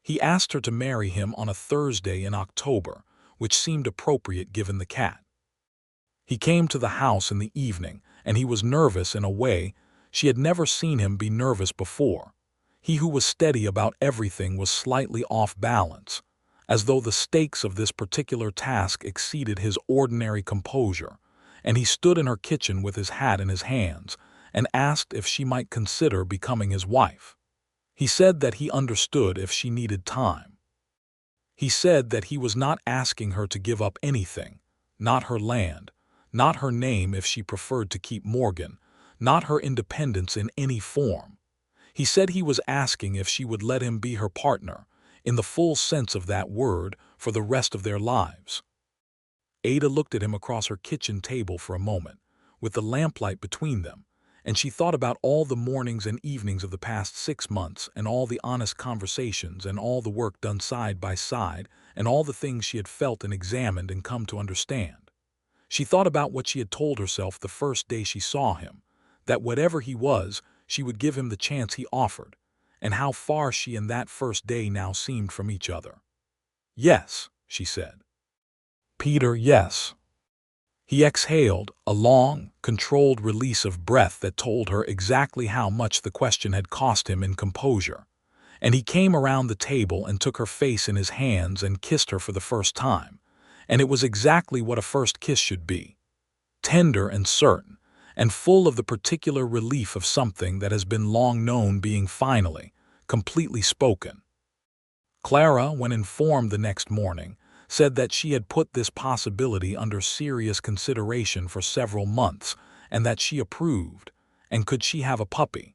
He asked her to marry him on a Thursday in October, which seemed appropriate given the cat. He came to the house in the evening, and he was nervous in a way. She had never seen him be nervous before. He who was steady about everything was slightly off balance, as though the stakes of this particular task exceeded his ordinary composure, and he stood in her kitchen with his hat in his hands and asked if she might consider becoming his wife. He said that he understood if she needed time. He said that he was not asking her to give up anything, not her land, not her name if she preferred to keep Morgan, not her independence in any form. He said he was asking if she would let him be her partner, in the full sense of that word, for the rest of their lives. Ada looked at him across her kitchen table for a moment, with the lamplight between them, and she thought about all the mornings and evenings of the past 6 months and all the honest conversations and all the work done side by side and all the things she had felt and examined and come to understand. She thought about what she had told herself the first day she saw him, that whatever he was, she would give him the chance he offered, and how far she and that first day now seemed from each other. "Yes," she said. "Peter, yes." He exhaled, a long, controlled release of breath that told her exactly how much the question had cost him in composure, and he came around the table and took her face in his hands and kissed her for the first time, and it was exactly what a first kiss should be, tender and certain, and full of the particular relief of something that has been long known being finally, completely spoken. Clara, when informed the next morning, said that she had put this possibility under serious consideration for several months, and that she approved, and could she have a puppy?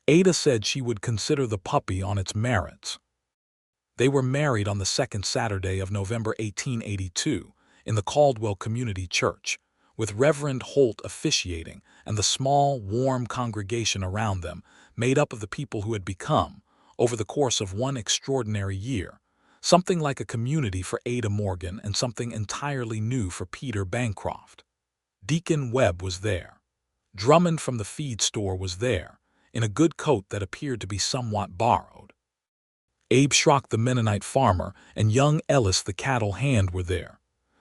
Ada said she would consider the puppy on its merits. They were married on the second Saturday of November 1882 in the Caldwell Community Church, with Reverend Holt officiating and the small, warm congregation around them, made up of the people who had become, over the course of one extraordinary year, something like a community for Ada Morgan and something entirely new for Peter Bancroft. Deacon Webb was there. Drummond from the feed store was there, in a good coat that appeared to be somewhat borrowed. Abe Schrock the Mennonite farmer and young Ellis the cattle hand were there.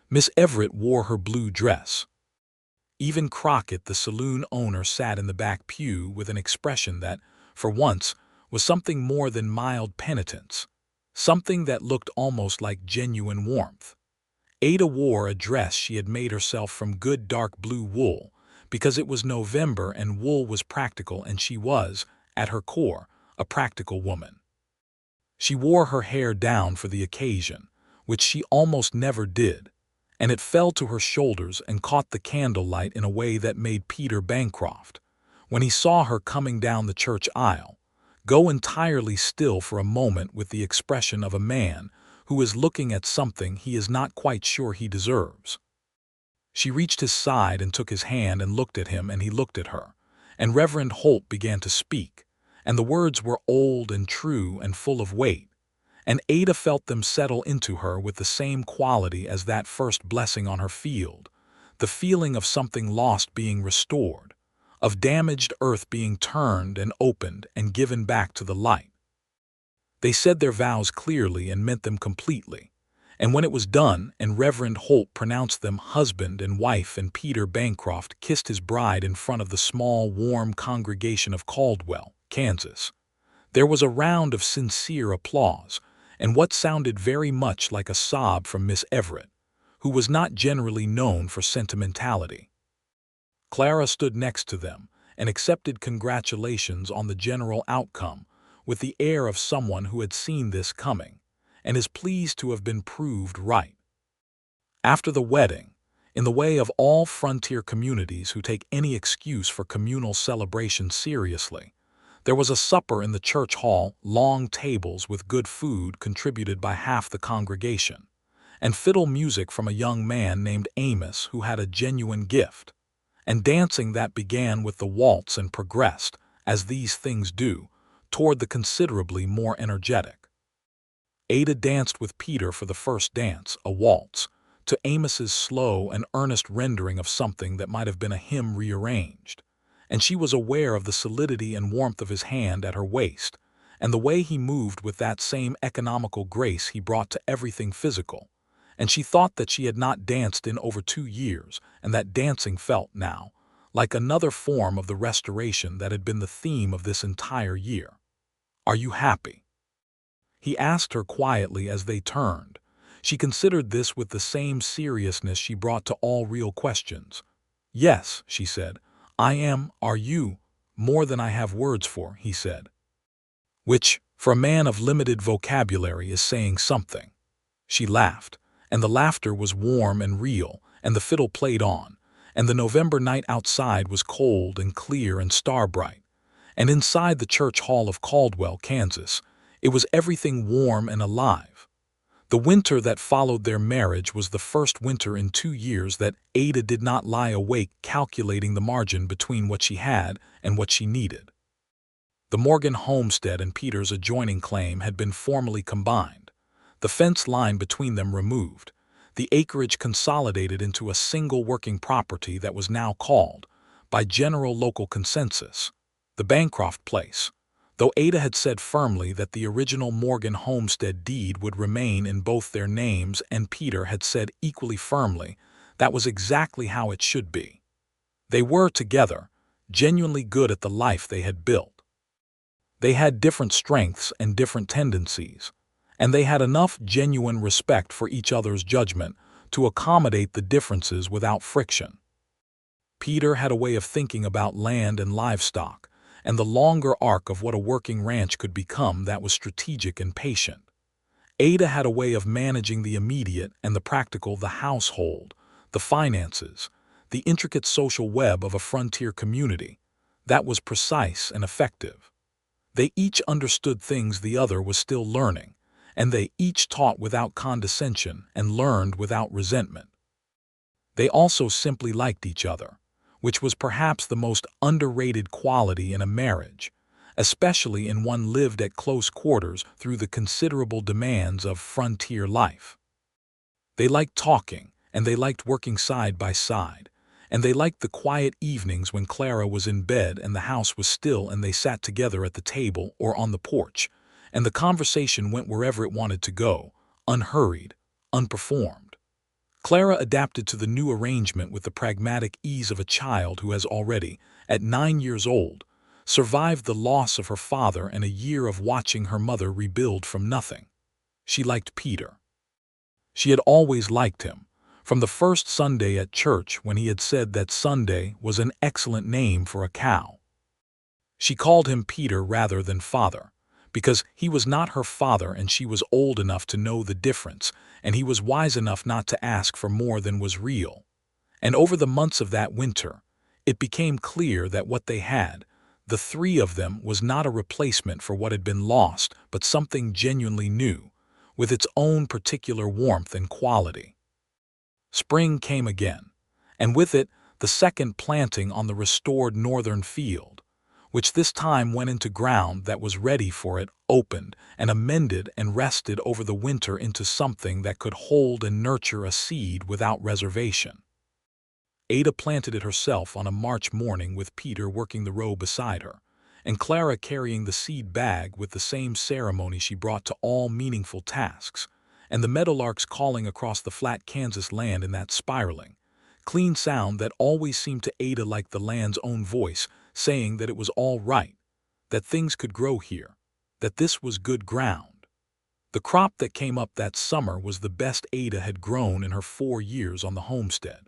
Miss Everett wore her blue dress. Even Crockett, the saloon owner, sat in the back pew with an expression that, for once, was something more than mild penitence, something that looked almost like genuine warmth. Ada wore a dress she had made herself from good dark blue wool, because it was November and wool was practical, and she was, at her core, a practical woman. She wore her hair down for the occasion, which she almost never did, and it fell to her shoulders and caught the candlelight in a way that made Peter Bancroft, when he saw her coming down the church aisle, go entirely still for a moment with the expression of a man who is looking at something he is not quite sure he deserves. She reached his side and took his hand and looked at him, and he looked at her, and Reverend Holt began to speak, and the words were old and true and full of weight, and Ada felt them settle into her with the same quality as that first blessing on her field, the feeling of something lost being restored, of damaged earth being turned and opened and given back to the light. They said their vows clearly and meant them completely, and when it was done and Reverend Holt pronounced them husband and wife and Peter Bancroft kissed his bride in front of the small, warm congregation of Caldwell, Kansas, there was a round of sincere applause, and what sounded very much like a sob from Miss Everett, who was not generally known for sentimentality. Clara stood next to them and accepted congratulations on the general outcome with the air of someone who had seen this coming and is pleased to have been proved right. After the wedding, in the way of all frontier communities who take any excuse for communal celebration seriously, there was a supper in the church hall, long tables with good food contributed by half the congregation, and fiddle music from a young man named Amos who had a genuine gift, and dancing that began with the waltz and progressed, as these things do, toward the considerably more energetic. Ada danced with Peter for the first dance, a waltz, to Amos's slow and earnest rendering of something that might have been a hymn rearranged, and she was aware of the solidity and warmth of his hand at her waist, and the way he moved with that same economical grace he brought to everything physical, and she thought that she had not danced in over 2 years, and that dancing felt now like another form of the restoration that had been the theme of this entire year. "Are you happy?" he asked her quietly as they turned. She considered this with the same seriousness she brought to all real questions. "Yes," she said, "I am. Are you?" "More than I have words for," he said. Which, for a man of limited vocabulary, is saying something. She laughed, and the laughter was warm and real, and the fiddle played on, and the November night outside was cold and clear and star-bright, and inside the church hall of Caldwell, Kansas, it was everything warm and alive. The winter that followed their marriage was the first winter in 2 years that Ada did not lie awake calculating the margin between what she had and what she needed. The Morgan homestead and Peter's adjoining claim had been formally combined, the fence line between them removed, the acreage consolidated into a single working property that was now called, by general local consensus, the Bancroft place, though Ada had said firmly that the original Morgan homestead deed would remain in both their names, and Peter had said equally firmly that was exactly how it should be. They were, together, genuinely good at the life they had built. They had different strengths and different tendencies, and they had enough genuine respect for each other's judgment to accommodate the differences without friction. Peter had a way of thinking about land and livestock, and the longer arc of what a working ranch could become that was strategic and patient. Ada had a way of managing the immediate and the practical, the household, the finances, the intricate social web of a frontier community, that was precise and effective. They each understood things the other was still learning, and they each taught without condescension and learned without resentment. They also simply liked each other, which was perhaps the most underrated quality in a marriage, especially in one lived at close quarters through the considerable demands of frontier life. They liked talking, and they liked working side by side, and they liked the quiet evenings when Clara was in bed and the house was still and they sat together at the table or on the porch, and the conversation went wherever it wanted to go, unhurried, unperformed. Clara adapted to the new arrangement with the pragmatic ease of a child who has already, at 9 years old, survived the loss of her father and a year of watching her mother rebuild from nothing. She liked Peter. She had always liked him, from the first Sunday at church when he had said that Sunday was an excellent name for a cow. She called him Peter rather than father, because he was not her father and she was old enough to know the difference, and he was wise enough not to ask for more than was real. And over the months of that winter, it became clear that what they had, the three of them, was not a replacement for what had been lost, but something genuinely new, with its own particular warmth and quality. Spring came again, and with it the second planting on the restored northern field, which this time went into ground that was ready for it, opened and amended and rested over the winter into something that could hold and nurture a seed without reservation. Ada planted it herself on a March morning with Peter working the row beside her, and Clara carrying the seed bag with the same ceremony she brought to all meaningful tasks, and the meadowlarks calling across the flat Kansas land in that spiraling, clean sound that always seemed to Ada like the land's own voice, saying that it was all right, that things could grow here, that this was good ground. The crop that came up that summer was the best Ada had grown in her 4 years on the homestead.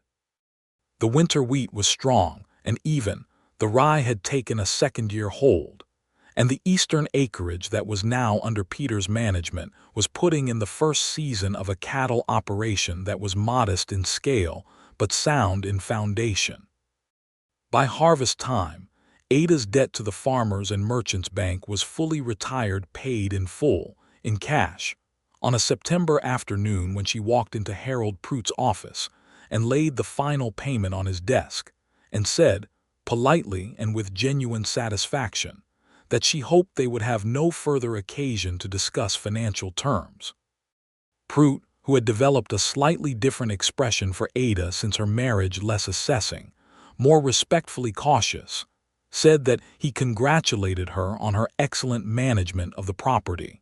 The winter wheat was strong and even, the rye had taken a second-year hold, and the eastern acreage that was now under Peter's management was putting in the first season of a cattle operation that was modest in scale but sound in foundation. By harvest time, Ada's debt to the Farmers and Merchants Bank was fully retired, paid in full, in cash, on a September afternoon when she walked into Harold Pruitt's office and laid the final payment on his desk, and said, politely and with genuine satisfaction, that she hoped they would have no further occasion to discuss financial terms. Pruitt, who had developed a slightly different expression for Ada since her marriage, less assessing, more respectfully cautious, said that he congratulated her on her excellent management of the property.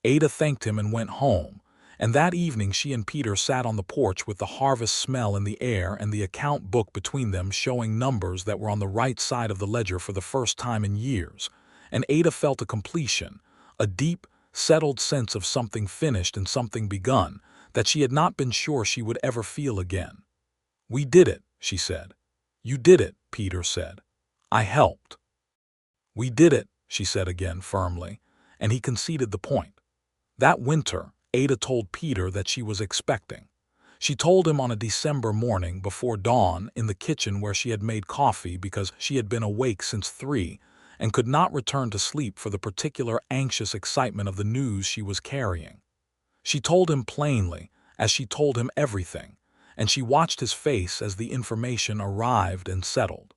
Ada thanked him and went home, and that evening she and Peter sat on the porch with the harvest smell in the air and the account book between them showing numbers that were on the right side of the ledger for the first time in years, and Ada felt a completion, a deep, settled sense of something finished and something begun that she had not been sure she would ever feel again. "We did it," she said. "You did it," Peter said. "I helped." "We did it," she said again firmly, and he conceded the point. That winter, Ada told Peter that she was expecting. She told him on a December morning before dawn in the kitchen where she had made coffee because she had been awake since 3 and could not return to sleep for the particular anxious excitement of the news she was carrying. She told him plainly, as she told him everything, and she watched his face as the information arrived and settled.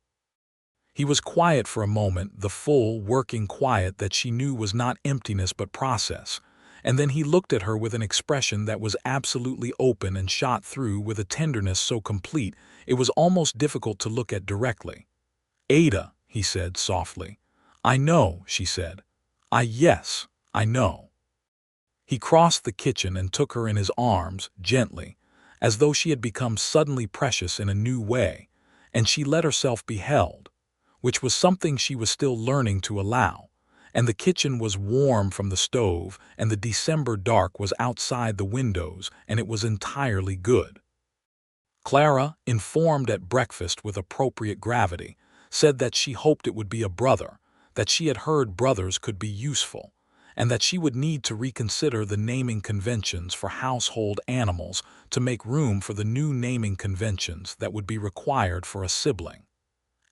He was quiet for a moment, the full, working quiet that she knew was not emptiness but process, and then he looked at her with an expression that was absolutely open and shot through with a tenderness so complete it was almost difficult to look at directly. "Ada," he said softly. "I know," she said. Yes, I know." He crossed the kitchen and took her in his arms, gently, as though she had become suddenly precious in a new way, and she let herself be held, which was something she was still learning to allow, and the kitchen was warm from the stove, and the December dark was outside the windows, and it was entirely good. Clara, informed at breakfast with appropriate gravity, said that she hoped it would be a brother, that she had heard brothers could be useful, and that she would need to reconsider the naming conventions for household animals to make room for the new naming conventions that would be required for a sibling.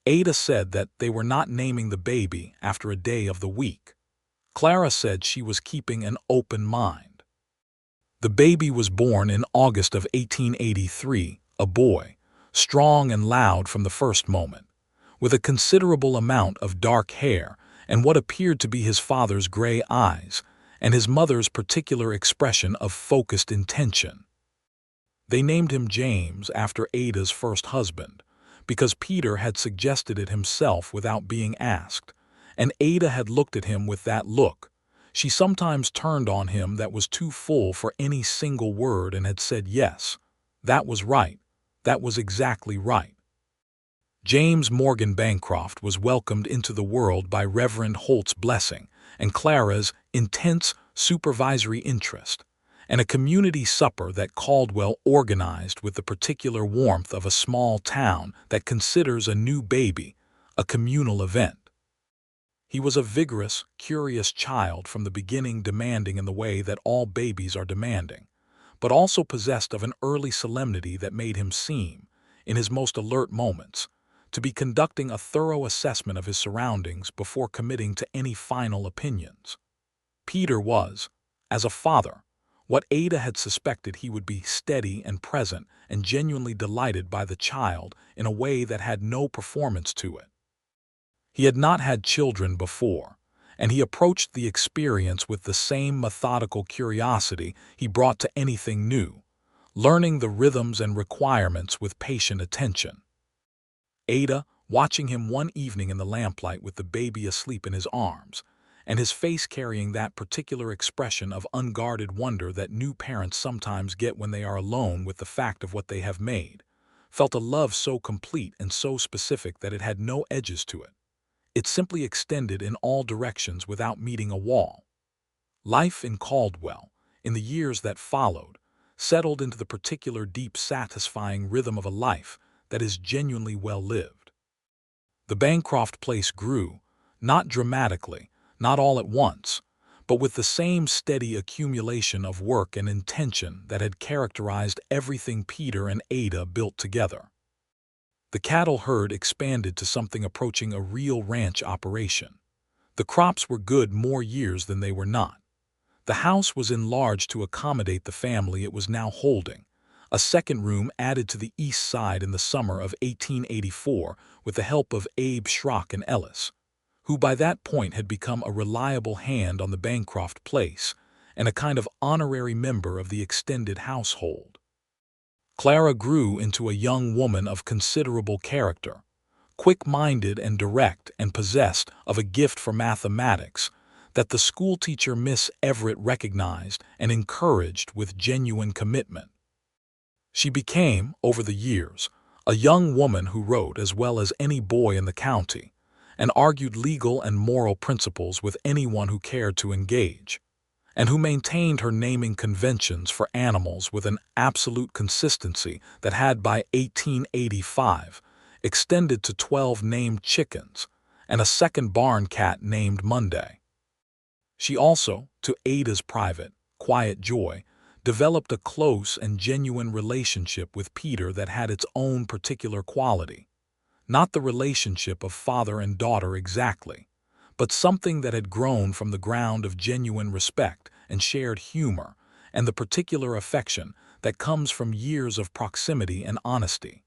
Ada said that they were not naming the baby after a day of the week. Clara said she was keeping an open mind. The baby was born in August of 1883, a boy, strong and loud from the first moment, with a considerable amount of dark hair and what appeared to be his father's gray eyes, and his mother's particular expression of focused intention. They named him James after Ada's first husband, because Peter had suggested it himself without being asked, and Ada had looked at him with that look. She sometimes turned on him that was too full for any single word and had said yes, That was right. That was exactly right. James Morgan Bancroft was welcomed into the world by Reverend Holt's blessing and Clara's intense supervisory interest, and a community supper that Caldwell organized with the particular warmth of a small town that considers a new baby a communal event. He was a vigorous, curious child from the beginning, demanding in the way that all babies are demanding, but also possessed of an early solemnity that made him seem, in his most alert moments, to be conducting a thorough assessment of his surroundings before committing to any final opinions. Peter was, as a father, what Ada had suspected he would be: steady and present and genuinely delighted by the child in a way that had no performance to it. He had not had children before, and he approached the experience with the same methodical curiosity he brought to anything new, learning the rhythms and requirements with patient attention. Ada, watching him one evening in the lamplight with the baby asleep in his arms, and his face carrying that particular expression of unguarded wonder that new parents sometimes get when they are alone with the fact of what they have made, felt a love so complete and so specific that it had no edges to it. It simply extended in all directions without meeting a wall. Life in Caldwell, in the years that followed, settled into the particular deep, satisfying rhythm of a life that is genuinely well lived. The Bancroft place grew, not dramatically, not all at once, but with the same steady accumulation of work and intention that had characterized everything Peter and Ada built together. The cattle herd expanded to something approaching a real ranch operation. The crops were good more years than they were not. The house was enlarged to accommodate the family it was now holding. A second room added to the east side in the summer of 1884 with the help of Abe Schrock and Ellis, who by that point had become a reliable hand on the Bancroft place and a kind of honorary member of the extended household. Clara grew into a young woman of considerable character, quick-minded and direct, and possessed of a gift for mathematics that the schoolteacher Miss Everett recognized and encouraged with genuine commitment. She became, over the years, a young woman who wrote as well as any boy in the county, and argued legal and moral principles with anyone who cared to engage, and who maintained her naming conventions for animals with an absolute consistency that had by 1885 extended to 12 named chickens and a second barn cat named Monday. She also, to Ada's private, quiet joy, developed a close and genuine relationship with Peter that had its own particular quality. Not the relationship of father and daughter exactly, but something that had grown from the ground of genuine respect and shared humor and the particular affection that comes from years of proximity and honesty.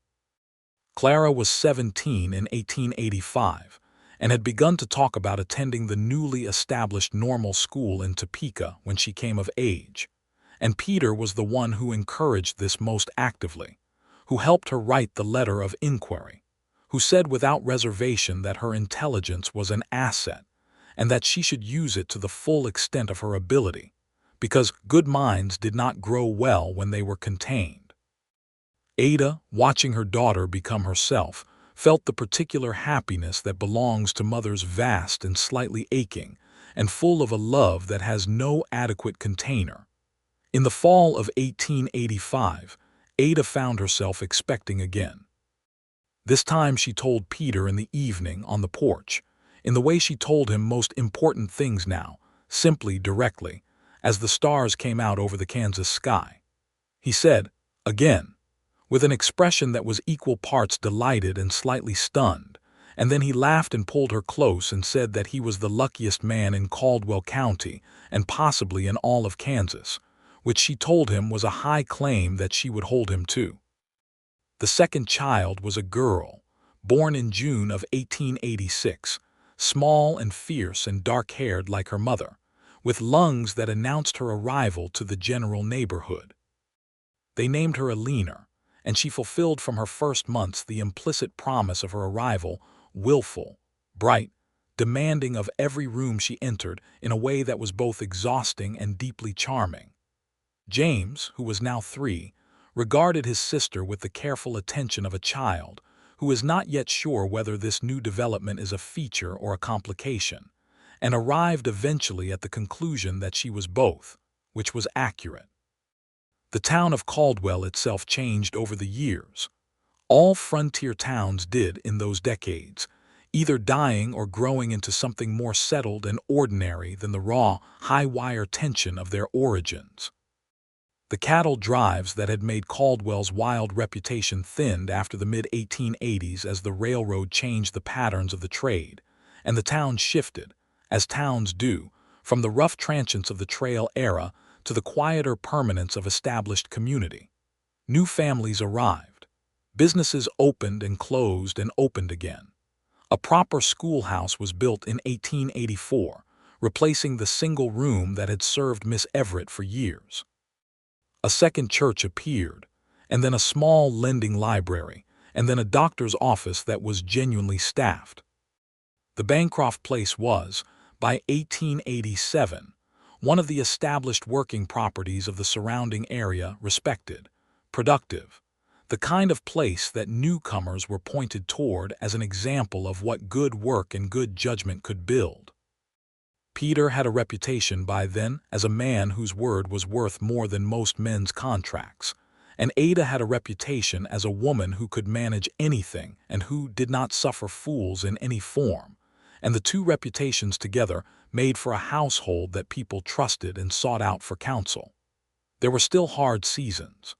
Clara was 17 in 1885 and had begun to talk about attending the newly established normal school in Topeka when she came of age, and Peter was the one who encouraged this most actively, who helped her write the letter of inquiry, who said without reservation that her intelligence was an asset and that she should use it to the full extent of her ability, because good minds did not grow well when they were contained. Ada, watching her daughter become herself, felt the particular happiness that belongs to mothers, vast and slightly aching, and full of a love that has no adequate container. In the fall of 1885, Ada found herself expecting again. This time she told Peter in the evening on the porch, in the way she told him most important things now, simply, directly, as the stars came out over the Kansas sky. He said, again, with an expression that was equal parts delighted and slightly stunned, and then he laughed and pulled her close and said that he was the luckiest man in Caldwell County and possibly in all of Kansas, which she told him was a high claim that she would hold him to. The second child was a girl, born in June of 1886, small and fierce and dark-haired like her mother, with lungs that announced her arrival to the general neighborhood. They named her Alina, and she fulfilled from her first months the implicit promise of her arrival, willful, bright, demanding of every room she entered in a way that was both exhausting and deeply charming. James, who was now 3, regarded his sister with the careful attention of a child who is not yet sure whether this new development is a feature or a complication, and arrived eventually at the conclusion that she was both, which was accurate. The town of Caldwell itself changed over the years. All frontier towns did in those decades, either dying or growing into something more settled and ordinary than the raw, high-wire tension of their origins. The cattle drives that had made Caldwell's wild reputation thinned after the mid-1880s as the railroad changed the patterns of the trade, and the town shifted, as towns do, from the rough transients of the trail era to the quieter permanence of established community. New families arrived. Businesses opened and closed and opened again. A proper schoolhouse was built in 1884, replacing the single room that had served Miss Everett for years. A second church appeared, and then a small lending library, and then a doctor's office that was genuinely staffed. The Bancroft place was, by 1887, one of the established working properties of the surrounding area, respected, productive, the kind of place that newcomers were pointed toward as an example of what good work and good judgment could build. Peter had a reputation by then as a man whose word was worth more than most men's contracts, and Ada had a reputation as a woman who could manage anything and who did not suffer fools in any form, and the two reputations together made for a household that people trusted and sought out for counsel. There were still hard seasons.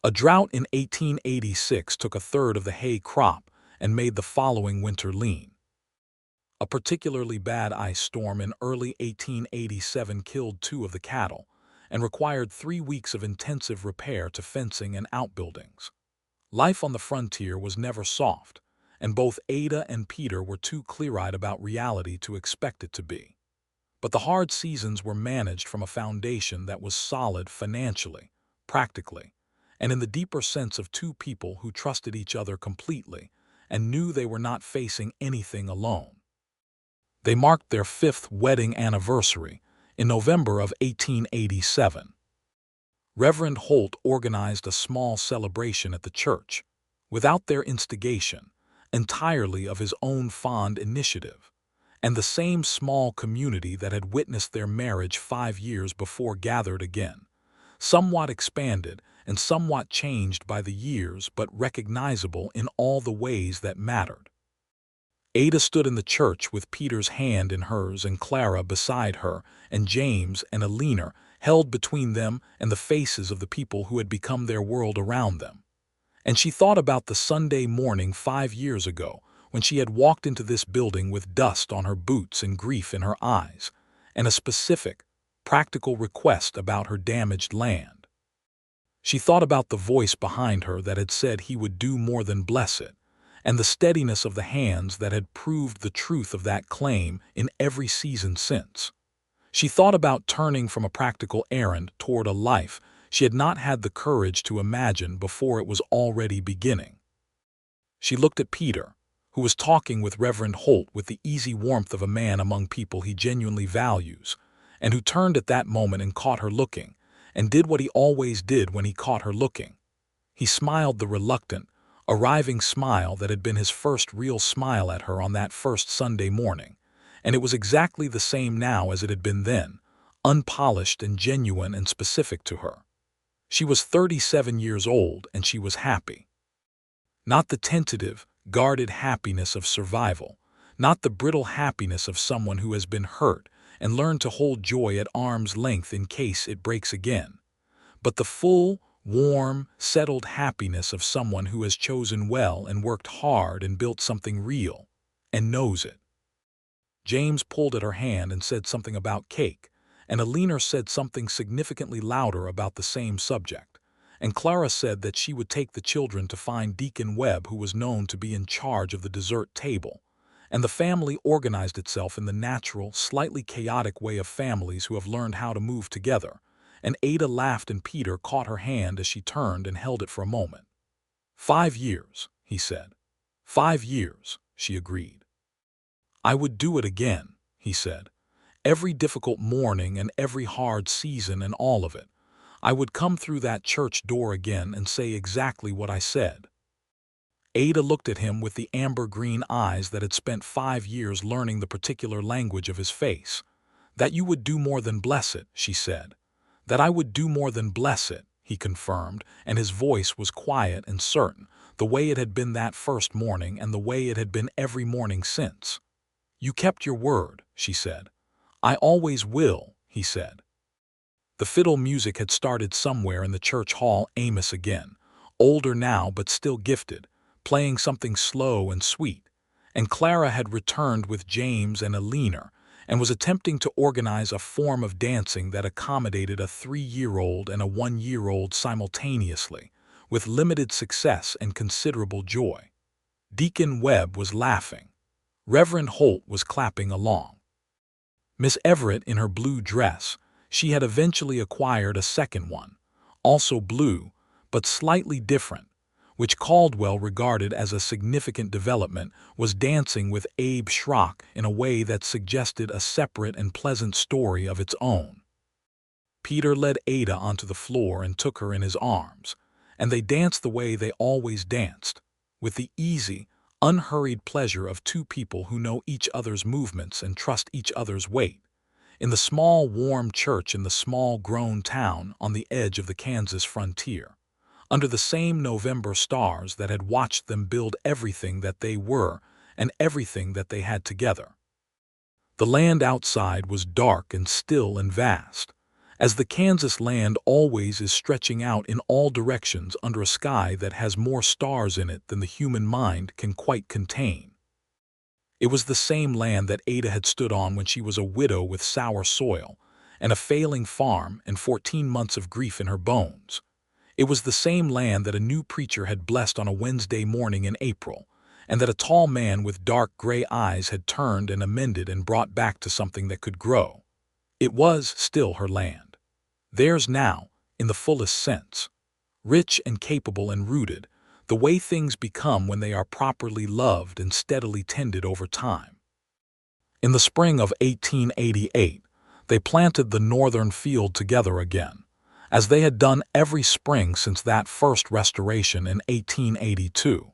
A drought in 1886 took a third of the hay crop and made the following winter lean. A particularly bad ice storm in early 1887 killed 2 of the cattle and required 3 weeks of intensive repair to fencing and outbuildings. Life on the frontier was never soft, and both Ada and Peter were too clear-eyed about reality to expect it to be. But the hard seasons were managed from a foundation that was solid financially, practically, and in the deeper sense of 2 people who trusted each other completely and knew they were not facing anything alone. They marked their 5th wedding anniversary in November of 1887. Reverend Holt organized a small celebration at the church, without their instigation, entirely of his own fond initiative, and the same small community that had witnessed their marriage 5 years before gathered again, somewhat expanded and somewhat changed by the years but recognizable in all the ways that mattered. Ada stood in the church with Peter's hand in hers and Clara beside her, and James and Alina held between them and the faces of the people who had become their world around them. And she thought about the Sunday morning 5 years ago when she had walked into this building with dust on her boots and grief in her eyes, and a specific, practical request about her damaged land. She thought about the voice behind her that had said he would do more than bless it, and the steadiness of the hands that had proved the truth of that claim in every season since. She thought about turning from a practical errand toward a life she had not had the courage to imagine before it was already beginning. She looked at Peter, who was talking with Reverend Holt with the easy warmth of a man among people he genuinely values, and who turned at that moment and caught her looking, and did what he always did when he caught her looking. He smiled the reluctant, arriving smile that had been his first real smile at her on that first Sunday morning, and it was exactly the same now as it had been then, unpolished and genuine and specific to her. She was 37 years old, and she was happy. Not the tentative, guarded happiness of survival, not the brittle happiness of someone who has been hurt and learned to hold joy at arm's length in case it breaks again, but the full, warm, settled happiness of someone who has chosen well and worked hard and built something real, and knows it. James pulled at her hand and said something about cake, and Alina said something significantly louder about the same subject, and Clara said that she would take the children to find Deacon Webb, who was known to be in charge of the dessert table, and the family organized itself in the natural, slightly chaotic way of families who have learned how to move together, and Ada laughed and Peter caught her hand as she turned and held it for a moment. 5 years, he said. 5 years, she agreed. I would do it again, he said. Every difficult morning and every hard season and all of it. I would come through that church door again and say exactly what I said. Ada looked at him with the amber-green eyes that had spent 5 years learning the particular language of his face. "That you would do more than bless it," she said. "That I would do more than bless it," he confirmed, and his voice was quiet and certain, the way it had been that first morning and the way it had been every morning since. "You kept your word," she said. "I always will," he said. The fiddle music had started somewhere in the church hall. Amos again, older now but still gifted, playing something slow and sweet, and Clara had returned with James and Alina, and was attempting to organize a form of dancing that accommodated a 3-year-old and a 1-year-old simultaneously, with limited success and considerable joy. Deacon Webb was laughing. Reverend Holt was clapping along. Miss Everett, in her blue dress, she had eventually acquired a second one, also blue, but slightly different, which Caldwell regarded as a significant development, was dancing with Abe Schrock in a way that suggested a separate and pleasant story of its own. Peter led Ada onto the floor and took her in his arms, and they danced the way they always danced, with the easy, unhurried pleasure of two people who know each other's movements and trust each other's weight, in the small, warm church in the small, grown town on the edge of the Kansas frontier, under the same November stars that had watched them build everything that they were and everything that they had together. The land outside was dark and still and vast, as the Kansas land always is, stretching out in all directions under a sky that has more stars in it than the human mind can quite contain. It was the same land that Ada had stood on when she was a widow with sour soil and a failing farm and 14 months of grief in her bones. It was the same land that a new preacher had blessed on a Wednesday morning in April, and that a tall man with dark gray eyes had turned and amended and brought back to something that could grow. It was still her land. Theirs now, in the fullest sense. Rich and capable and rooted, the way things become when they are properly loved and steadily tended over time. In the spring of 1888, they planted the northern field together again, as they had done every spring since that first restoration in 1882.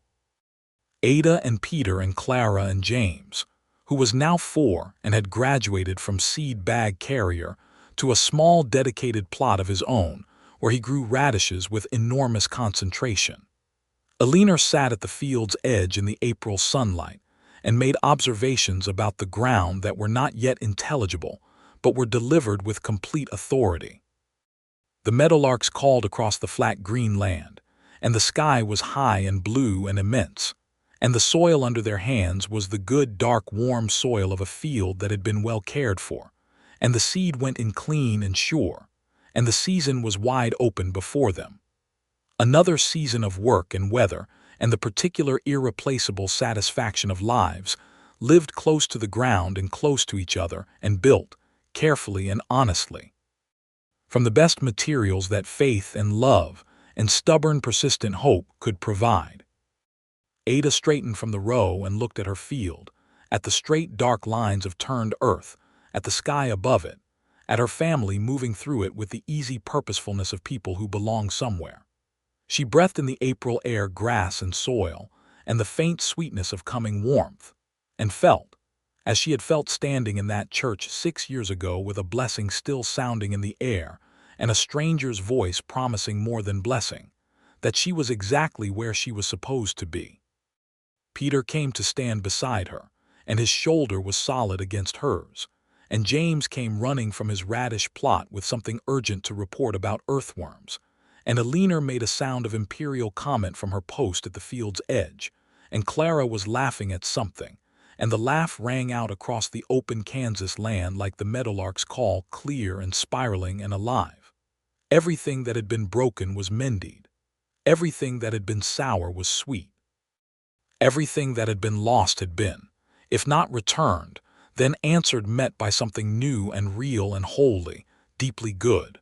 Ada and Peter and Clara and James, who was now 4 and had graduated from seed bag carrier to a small dedicated plot of his own, where he grew radishes with enormous concentration. Alina sat at the field's edge in the April sunlight and made observations about the ground that were not yet intelligible, but were delivered with complete authority. The meadowlarks called across the flat green land, and the sky was high and blue and immense, and the soil under their hands was the good, dark, warm soil of a field that had been well cared for, and the seed went in clean and sure, and the season was wide open before them. Another season of work and weather and the particular irreplaceable satisfaction of lives, lived close to the ground and close to each other, and built, carefully and honestly, from the best materials that faith and love and stubborn, persistent hope could provide. Ada straightened from the row and looked at her field, at the straight dark lines of turned earth, at the sky above it, at her family moving through it with the easy purposefulness of people who belong somewhere. She breathed in the April air grass and soil, and the faint sweetness of coming warmth, and felt, as she had felt standing in that church 6 years ago with a blessing still sounding in the air and a stranger's voice promising more than blessing, that she was exactly where she was supposed to be. Peter came to stand beside her, and his shoulder was solid against hers, and James came running from his radish plot with something urgent to report about earthworms, and Alina made a sound of imperial comment from her post at the field's edge, and Clara was laughing at something, and the laugh rang out across the open Kansas land like the meadowlark's call, clear and spiraling and alive. Everything that had been broken was mended. Everything that had been sour was sweet. Everything that had been lost had been, if not returned, then answered, met by something new and real and wholly, deeply good.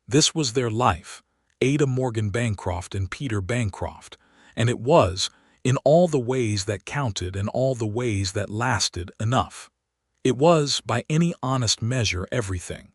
This was their life, Ada Morgan Bancroft and Peter Bancroft, and it was, in all the ways that counted and all the ways that lasted, enough. It was, by any honest measure, everything.